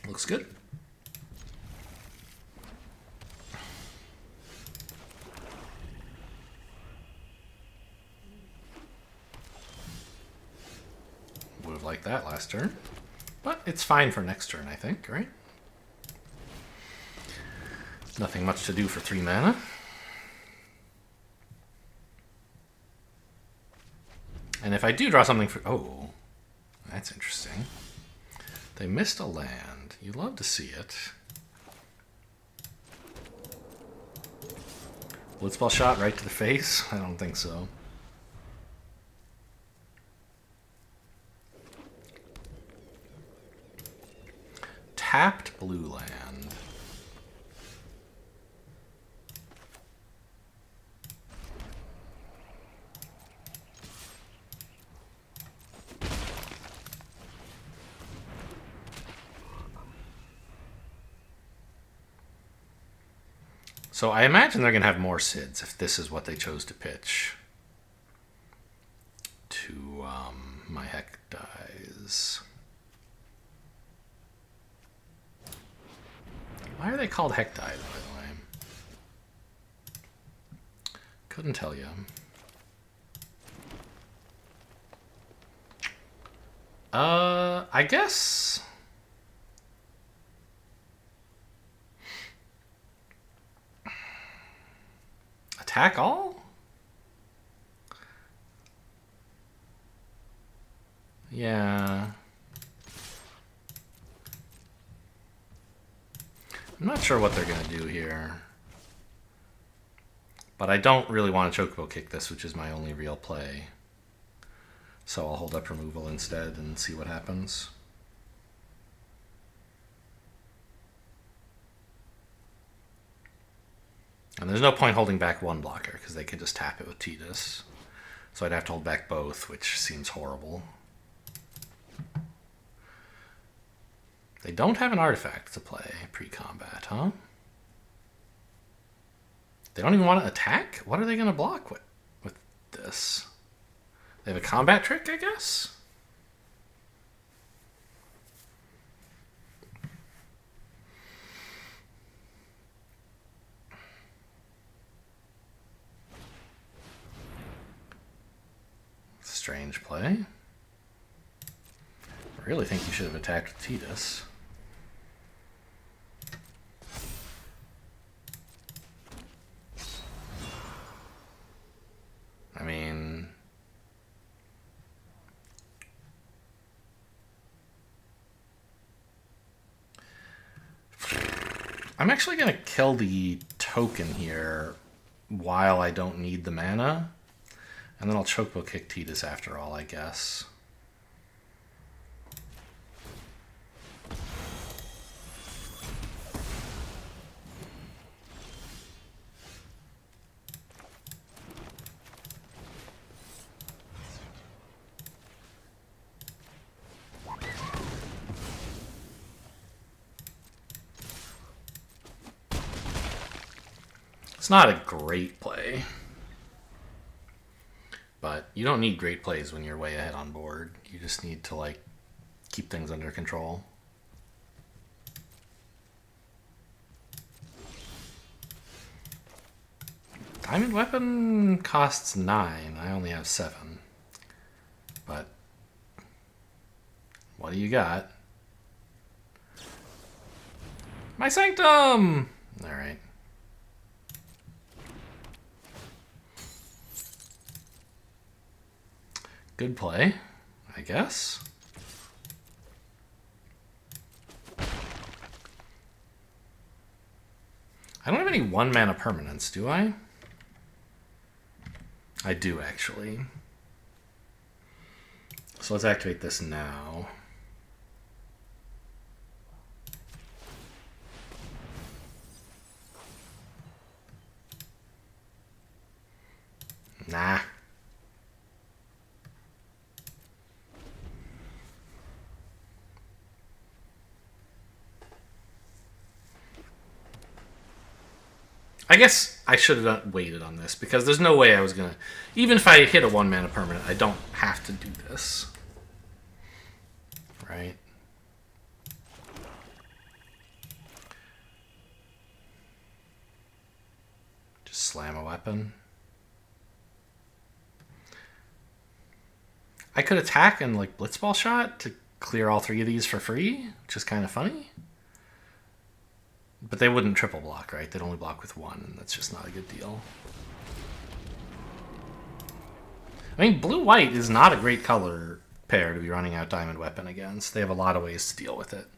Looks good. Would have liked that last turn. But it's fine for next turn, I think, right? Nothing much to do for 3 mana. And if I do draw something for... Oh, that's interesting. They missed a land. You love to see it. Blitzball shot right to the face? I don't think so. Tapped blue land. So I imagine they're going to have more Sids if this is what they chose to pitch to my heck dies. Why are they called heck dies, by the way? Couldn't tell you. I guess... Attack all? Yeah. I'm not sure what they're going to do here. But I don't really want to Chocobo kick this, which is my only real play. So I'll hold up removal instead and see what happens. And there's no point holding back one blocker, because they could just tap it with Tidus. So I'd have to hold back both, which seems horrible. They don't have an artifact to play pre-combat, huh? They don't even want to attack? What are they going to block with this? They have a combat trick, I guess? Strange play. I really think you should have attacked with Tidus. I mean... I'm actually going to kill the token here while I don't need the mana. And then I'll Chocobo kick Tidus after all, I guess. It's not a great play. But you don't need great plays when you're way ahead on board. You just need to, like, keep things under control. Diamond Weapon costs 9. I only have 7. But what do you got? My Sanctum! Alright. Good play, I guess. I don't have any 1-mana permanents, do I? I do, actually. So let's activate this now. Nah. I guess I should have waited on this, because there's no way I was going to... Even if I hit a 1-mana permanent, I don't have to do this. Right? Just slam a weapon. I could attack and like Blitzball Shot to clear all 3 of these for free, which is kind of funny. But they wouldn't triple block, right? They'd only block with 1, and that's just not a good deal. I mean, blue-white is not a great color pair to be running out Diamond Weapon against. They have a lot of ways to deal with it.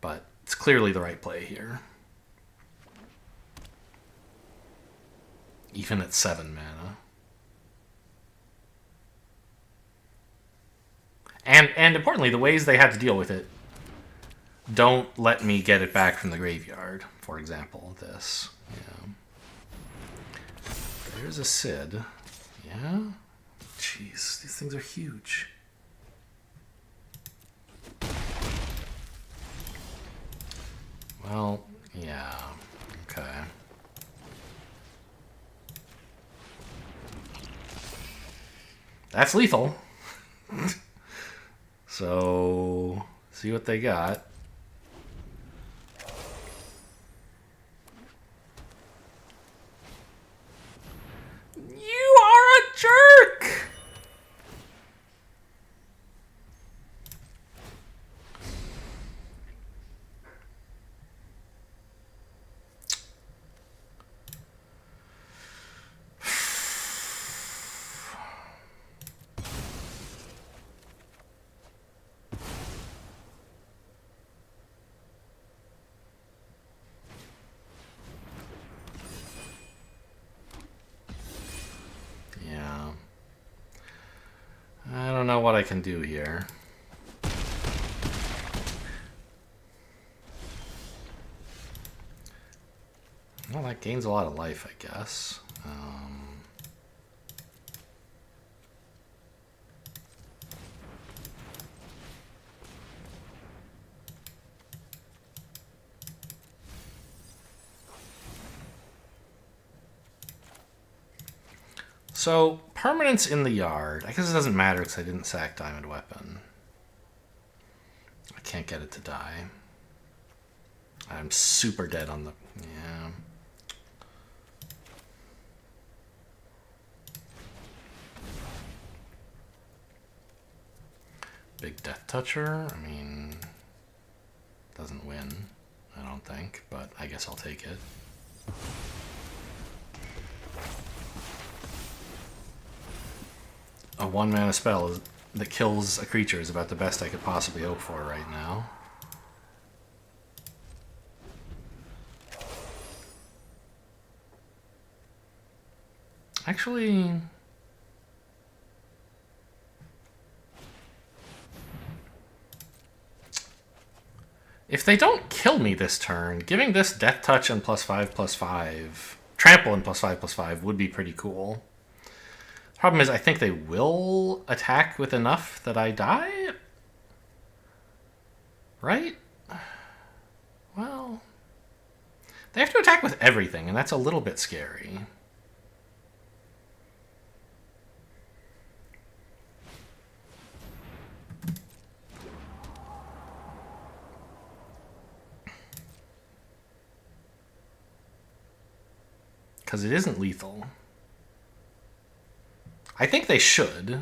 But it's clearly the right play here. Even at 7 mana. And importantly, the ways they had to deal with it don't let me get it back from the graveyard. For example, this. Yeah. There's a Sid. Yeah? Jeez, these things are huge. Well, yeah. Okay. That's lethal. So, see what they got. You are a jerk! I don't know what I can do here. Well, that gains a lot of life, I guess. So, permanents in the yard. I guess it doesn't matter because I didn't sack Diamond Weapon. I can't get it to die. I'm super dead on the... Yeah. Big Death Toucher. I mean... Doesn't win, I don't think. But I guess I'll take it. A 1-mana spell that kills a creature is about the best I could possibly hope for right now. Actually... If they don't kill me this turn, giving this Death Touch and +5/+5, Trample and +5/+5 would be pretty cool. Problem is, I think they will attack with enough that I die? Right? Well... They have to attack with everything, and that's a little bit scary. Because it isn't lethal. I think they should.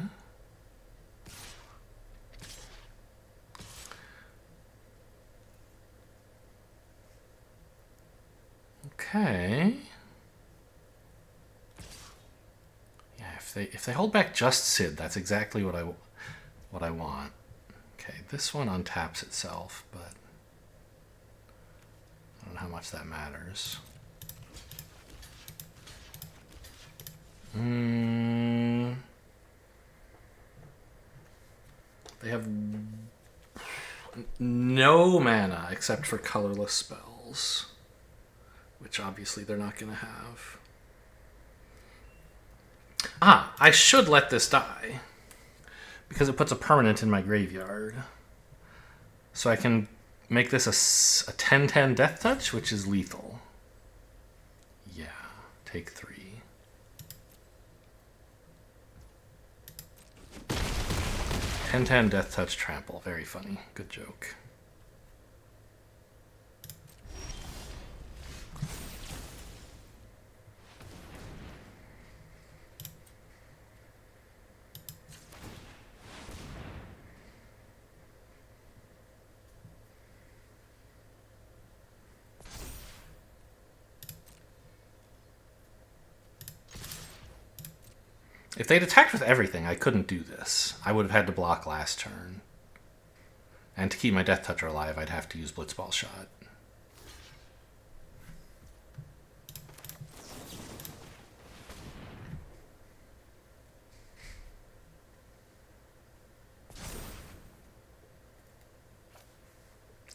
Okay. Yeah, if they hold back just Sid, that's exactly what I want. Okay, this one untaps itself, but I don't know how much that matters. They have no mana except for colorless spells, which obviously they're not going to have. Ah, I should let this die because it puts a permanent in my graveyard. So I can make this a 10/10 Death Touch, which is lethal. Yeah. take 3. 10-10 Death Touch Trample. Very funny. Good joke. If they'd attacked with everything, I couldn't do this. I would have had to block last turn. And to keep my Death Toucher alive, I'd have to use Blitzball Shot.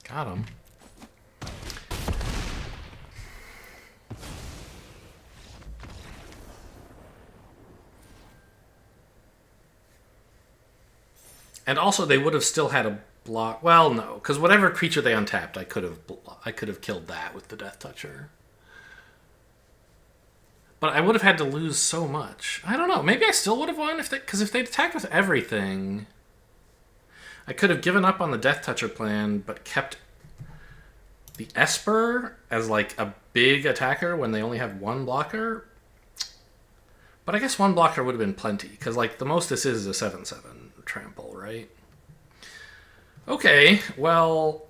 Got him. And also, they would have still had a block. Well, no, because whatever creature they untapped, I could have killed that with the Death Toucher. But I would have had to lose so much. I don't know. Maybe I still would have won because if they'd attacked with everything, I could have given up on the Death Toucher plan, but kept the Esper as like a big attacker when they only have one blocker. But I guess one blocker would have been plenty because like the most this is a 7/7 trample, right? Okay, well,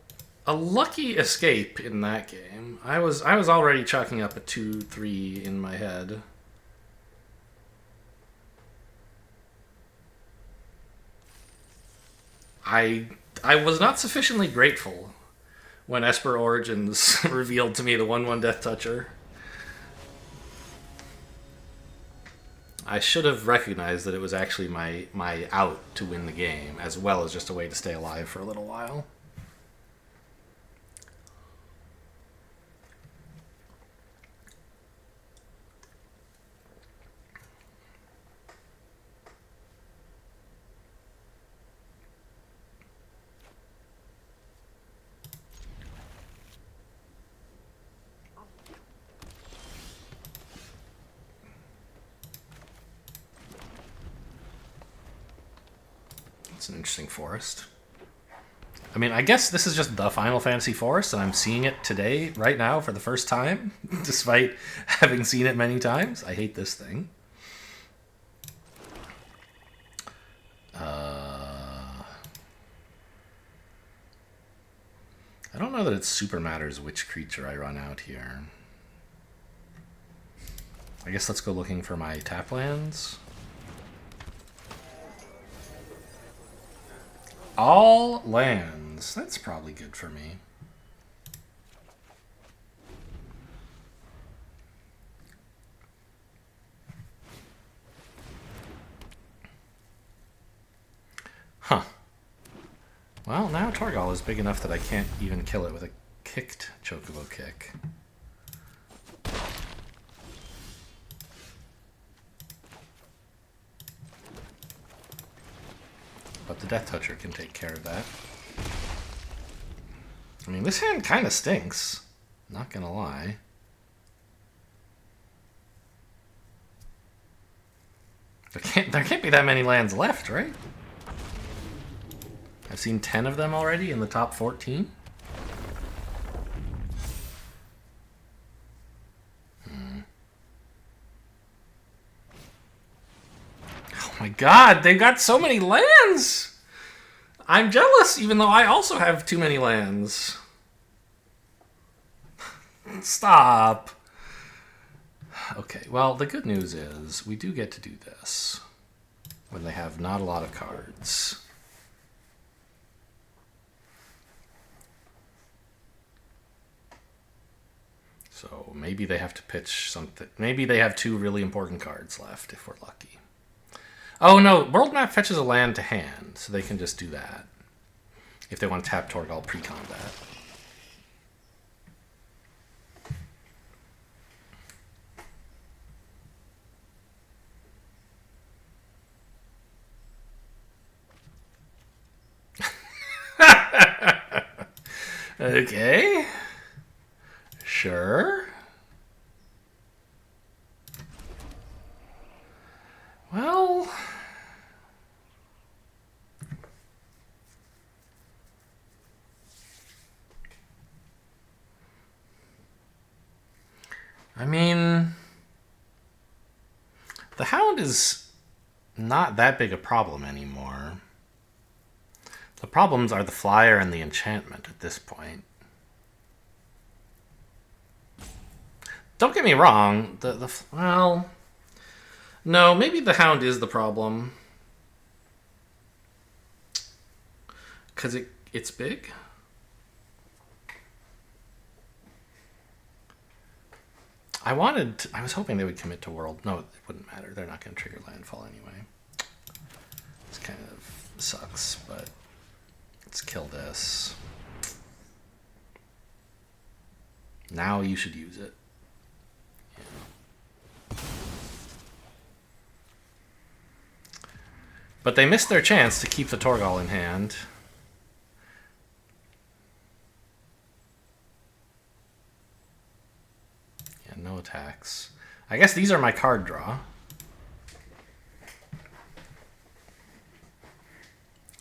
a lucky escape in that game. I was already chalking up a 2-3 in my head. I was not sufficiently grateful when Esper Origins revealed to me the 1/1 Death Toucher. I should have recognized that it was actually my out to win the game, as well as just a way to stay alive for a little while. It's an interesting forest. I mean, I guess this is just the Final Fantasy forest, and I'm seeing it today, right now, for the first time, despite having seen it many times. I hate this thing. I don't know that it super matters which creature I run out here. I guess let's go looking for my tap lands. All lands. That's probably good for me. Huh. Well, now Torgal is big enough that I can't even kill it with a kicked Chocobo kick. But the Death Toucher can take care of that. I mean, this hand kind of stinks. Not gonna lie. There can't be that many lands left, right? I've seen 10 of them already in the top 14. Oh my god, they've got so many lands! I'm jealous, even though I also have too many lands. Stop. Okay, well, the good news is we do get to do this when they have not a lot of cards. So maybe they have to pitch something. Maybe they have 2 really important cards left if we're lucky. Oh no, World Map fetches a land to hand, so they can just do that. If they want to tap Torgal pre-combat. Okay. Sure. I mean, the Hound is not that big a problem anymore. The problems are the Flyer and the enchantment at this point. Don't get me wrong, well, no, maybe the Hound is the problem. Because it's big? I was hoping they would commit to World. No, it wouldn't matter. They're not going to trigger landfall anyway. This kind of sucks, but let's kill this. Now you should use it. Yeah. But they missed their chance to keep the Torgal in hand. Yeah, no attacks. I guess these are my card draw.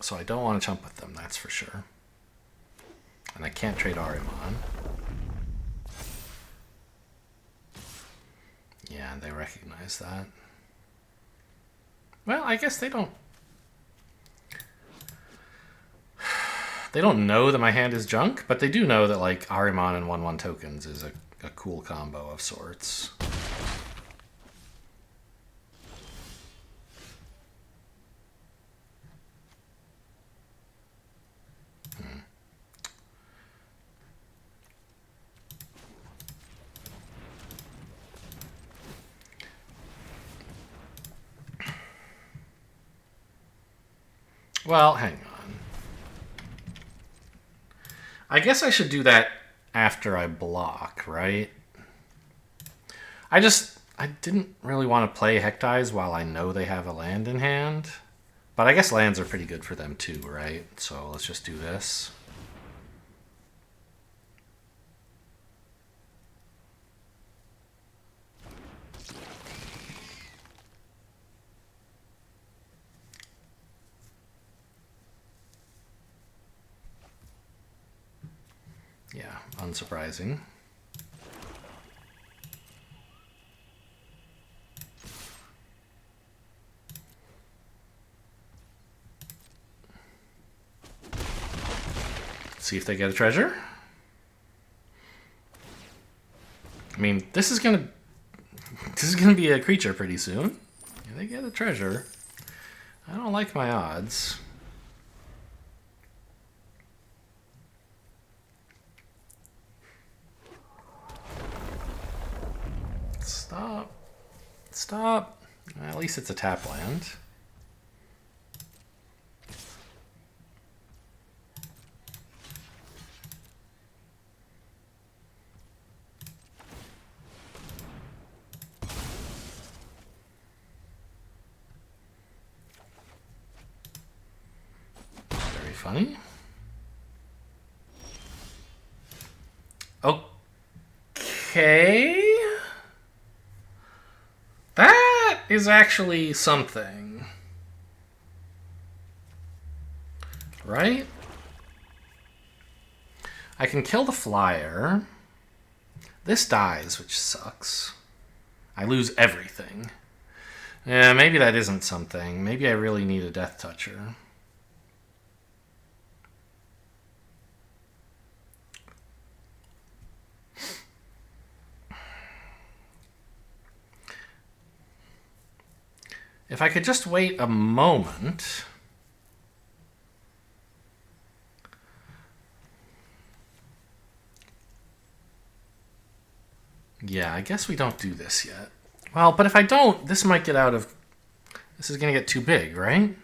So I don't want to jump with them, that's for sure. And I can't trade Ahriman. Yeah, they recognize that. Well, I guess they don't... They don't know that my hand is junk, but they do know that, like, Ahriman and 1/1 tokens is a cool combo of sorts. Well, hang on. I guess I should do that after I block, right? I didn't really want to play Hectize while I know they have a land in hand. But I guess lands are pretty good for them too, right? So let's just do this. Yeah, unsurprising. See if they get a treasure. I mean, this is gonna be a creature pretty soon. Yeah, they get a treasure. I don't like my odds. Stop. Stop. At least it's a tap land. Very funny. Okay. That is actually something. Right? I can kill the Flyer. This dies, which sucks. I lose everything. Yeah, maybe that isn't something. Maybe I really need a Death Toucher. If I could just wait a moment. Yeah, I guess we don't do this yet. Well, but if I don't, this might get out of... This is going to get too big, right?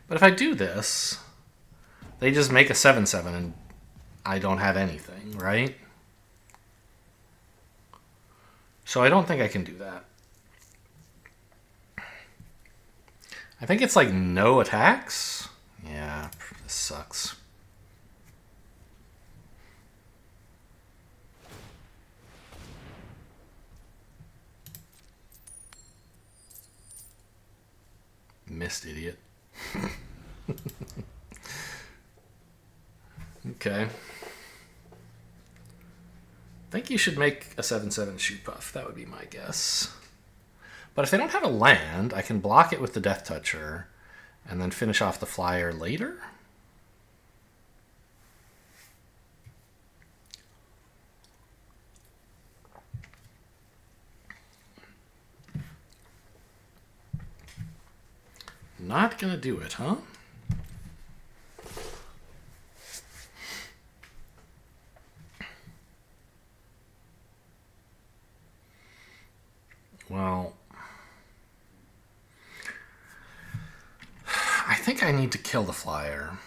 But if I do this, they just make a 7/7 and I don't have anything, right? So I don't think I can do that. I think it's like no attacks. Yeah, this sucks. missed, idiot. Okay. I think you should make a 7/7 shoot puff. That would be my guess. But if they don't have a land, I can block it with the Death Toucher and then finish off the flyer later. Not gonna do it, huh? Well, I think I need to kill the flyer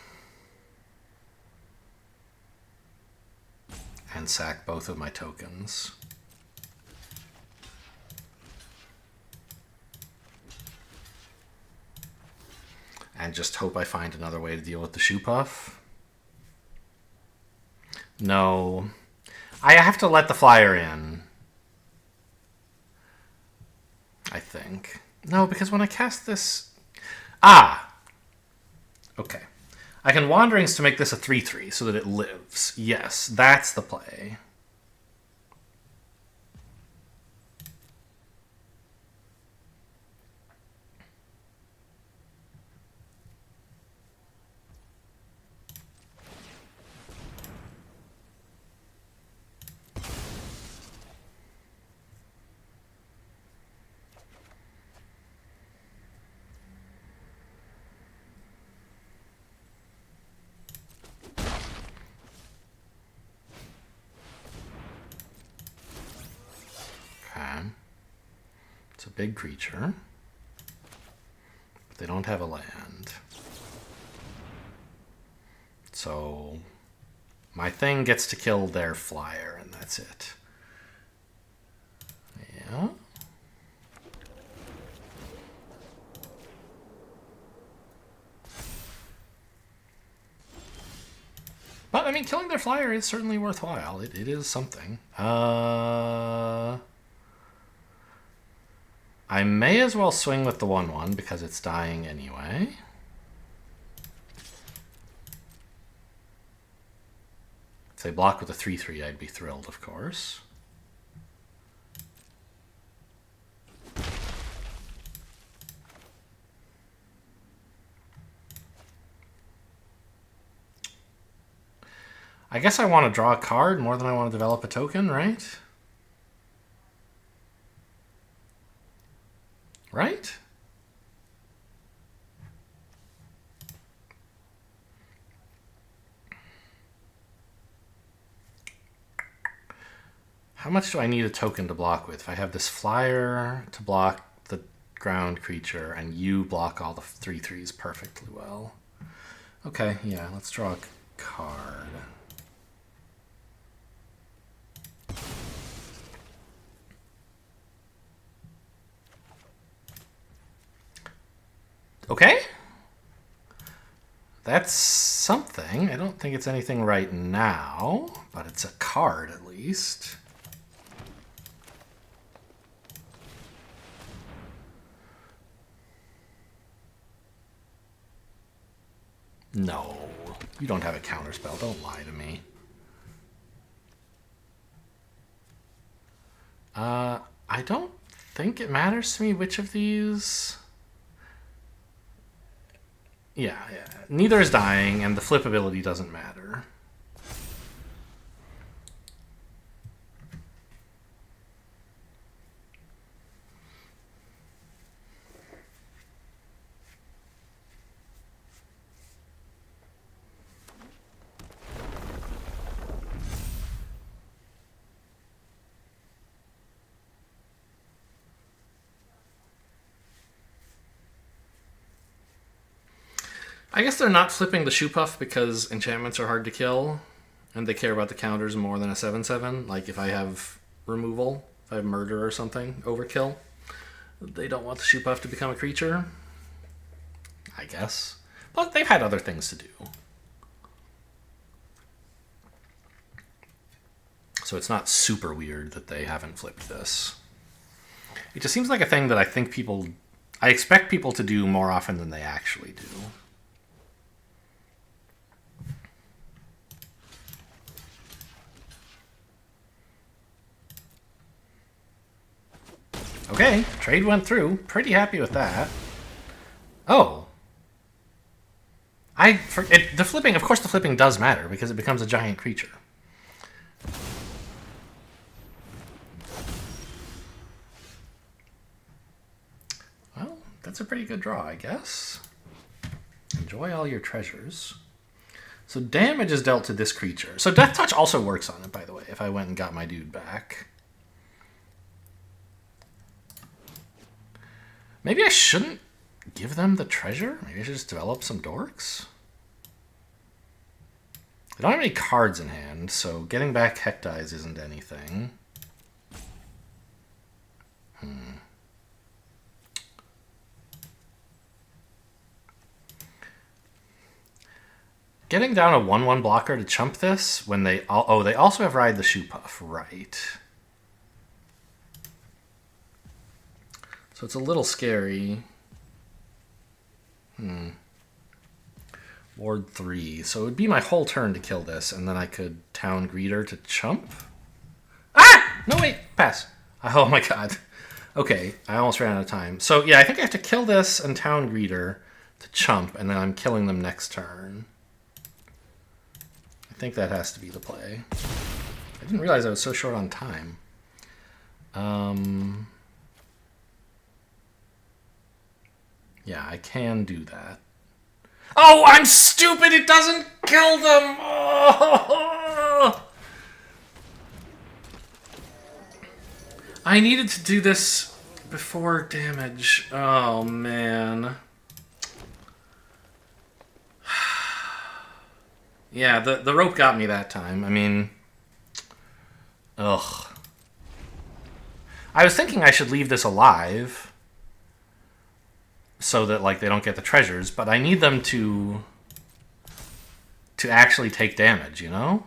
and sack both of my tokens. And just hope I find another way to deal with the shoe puff. No. I have to let the flyer in. I think. No, because when I cast this... Ah! Okay. I can Wanderings to make this a 3/3 so that it lives. Yes, that's the play. It's a big creature. But they don't have a land. So my thing gets to kill their flyer, and that's it. Yeah. But, I mean, killing their flyer is certainly worthwhile. It is something. I may as well swing with the 1/1 because it's dying anyway. If they block with a 3/3, I'd be thrilled, of course. I guess I want to draw a card more than I want to develop a token, right? Right? How much do I need a token to block with? If I have this flyer to block the ground creature and you block all the 3/3s perfectly well. Okay, yeah, let's draw a card. Okay. That's something. I don't think it's anything right now, but it's a card at least. No, you don't have a counterspell. Don't lie to me. I don't think it matters to me which of these... Yeah. Neither is dying, and the flip ability doesn't matter. I guess they're not flipping the shoe puff because enchantments are hard to kill, and they care about the counters more than a 7/7. Like if I have removal, if I have murder or something, overkill, they don't want the shoe puff to become a creature. I guess. But they've had other things to do. So it's not super weird that they haven't flipped this. It just seems like a thing that I think people... I expect people to do more often than they actually do. Okay, trade went through. Pretty happy with that. Oh. The flipping, of course the flipping does matter because it becomes a giant creature. Well, that's a pretty good draw, I guess. Enjoy all your treasures. So damage is dealt to this creature. So Death Touch also works on it, by the way, if I went and got my dude back. Maybe I shouldn't give them the treasure? Maybe I should just develop some dorks? I don't have any cards in hand, so getting back Hectize isn't anything. Getting down a 1/1 blocker to chump this when they... they also have Ride the Shoe Puff, right. So it's a little scary. Ward 3. So it would be my whole turn to kill this, and then I could Town Greeter to chump. Ah! No, wait. Pass. Oh my god. Okay, I almost ran out of time. So yeah, I think I have to kill this and Town Greeter to chump, and then I'm killing them next turn. I think that has to be the play. I didn't realize I was so short on time. Yeah, I can do that. Oh, I'm stupid! It doesn't kill them! Oh! I needed to do this before damage. Oh, man. Yeah, the rope got me that time. I mean... Ugh. I was thinking I should leave this alive so that, like, they don't get the treasures, but I need them to actually take damage, you know?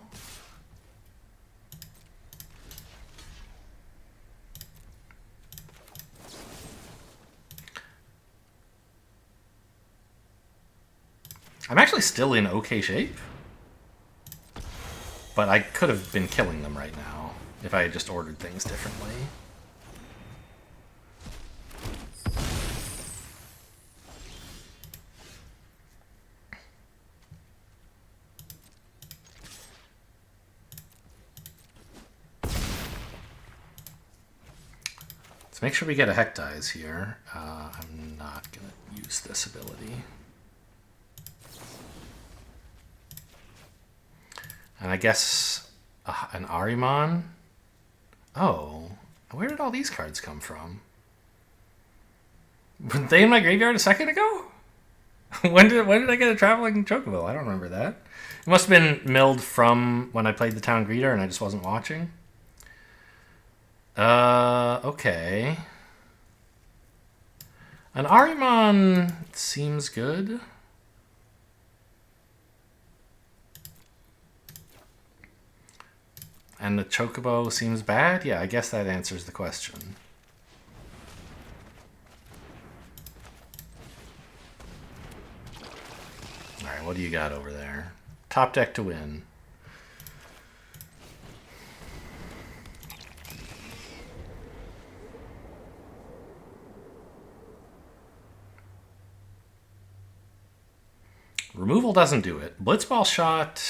I'm actually still in okay shape, but I could have been killing them right now if I had just ordered things differently. Let's make sure we get a Hectize here. I'm not going to use this ability. And I guess an Ahriman. Oh, where did all these cards come from? Were they in my graveyard a second ago? when did I get a Traveling Chocobo? I don't remember that. It must have been milled from when I played the Town Greeter and I just wasn't watching. Okay. An Ahriman seems good. And the Chocobo seems bad? Yeah, I guess that answers the question. Alright, what do you got over there? Top deck to win. Removal doesn't do it. Blitzball Shot...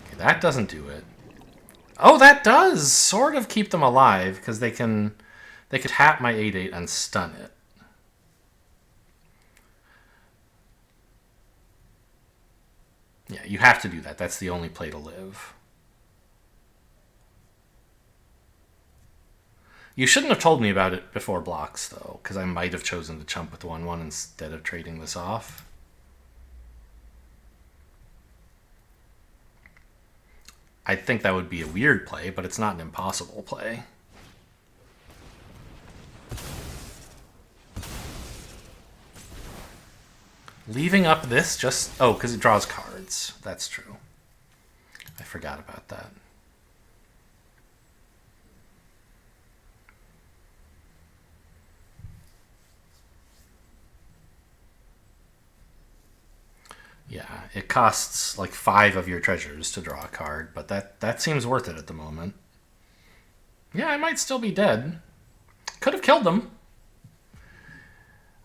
Okay, that doesn't do it. Oh, that does sort of keep them alive, because they could tap my 8/8 and stun it. Yeah, you have to do that. That's the only play to live. You shouldn't have told me about it before blocks, though, because I might have chosen to chump with 1/1 instead of trading this off. I think that would be a weird play, but it's not an impossible play. Leaving up this just... Oh, because it draws cards. That's true. I forgot about that. it costs like 5 of your treasures to draw a card, but that seems worth it at the moment. Yeah, I might still be dead. Could have killed them.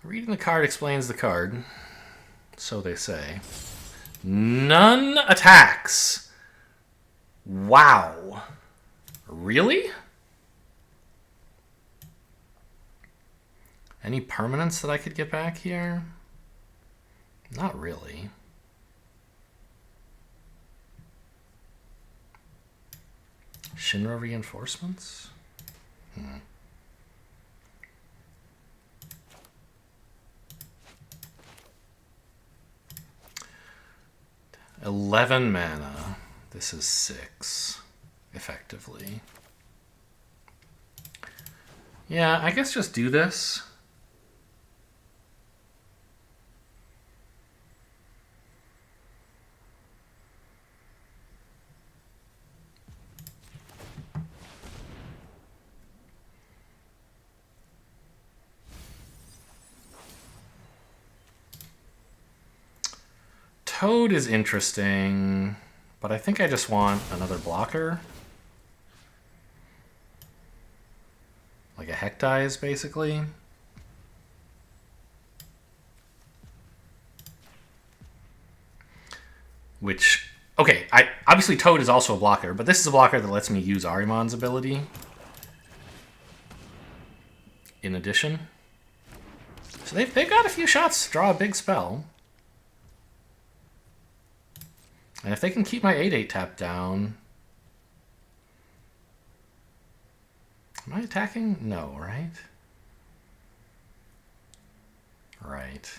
Reading the card explains the card. So they say. None attacks. Wow. Really? Any permanents that I could get back here? Not really. Shinra reinforcements? 11 mana. This is 6, effectively. Yeah, I guess just do this. Toad is interesting, but I think I just want another blocker. Like a Hectize, basically. Which, okay, obviously Toad is also a blocker, but this is a blocker that lets me use Arimon's ability. In addition. So they've got a few shots to draw a big spell. And if they can keep my 8/8 tap down... Am I attacking? No, right? Right.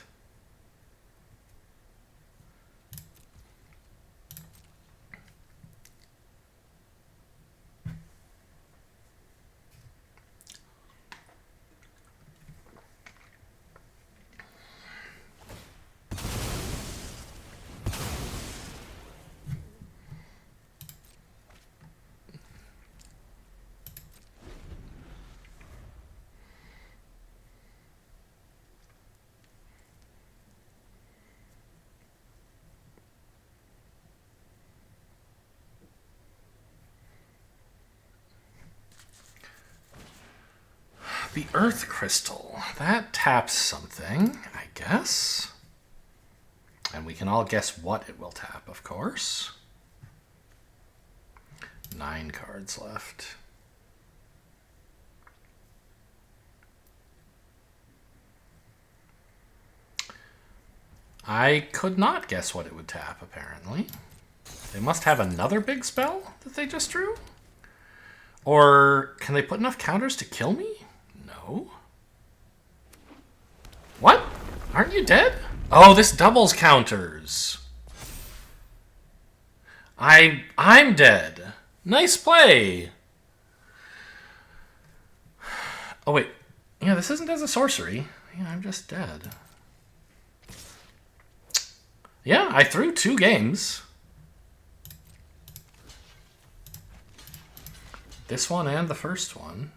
The Earth Crystal. That taps something, I guess. And we can all guess what it will tap, of course. 9 cards left. I could not guess what it would tap, apparently. They must have another big spell that they just drew? Or can they put enough counters to kill me? No. What? Aren't you dead? Oh, this doubles counters. I'm dead. Nice play. Oh, wait. Yeah, this isn't as a sorcery. Yeah, I'm just dead. Yeah, I threw 2 games. This one and the first one.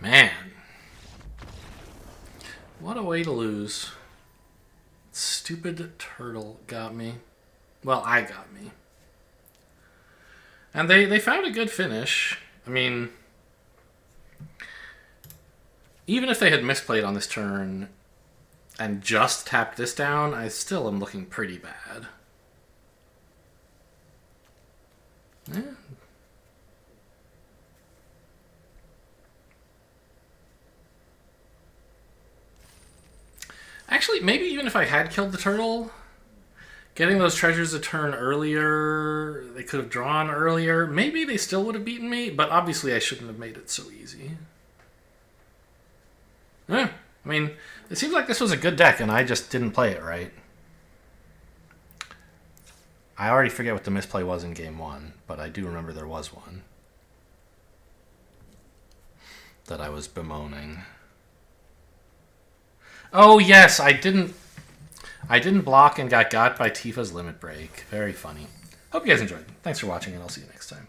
Man. What a way to lose. Stupid turtle got me. Well, I got me. And they found a good finish. I mean, even if they had misplayed on this turn and just tapped this down, I still am looking pretty bad. Yeah. Actually, maybe even if I had killed the turtle, getting those treasures a turn earlier, they could have drawn earlier. Maybe they still would have beaten me, but obviously I shouldn't have made it so easy. Yeah, I mean, it seems like this was a good deck and I just didn't play it right. I already forget what the misplay was in game 1, but I do remember there was one that I was bemoaning. Oh yes, I didn't block and got by Tifa's limit break. Very funny. Hope you guys enjoyed. Thanks for watching, and I'll see you next time.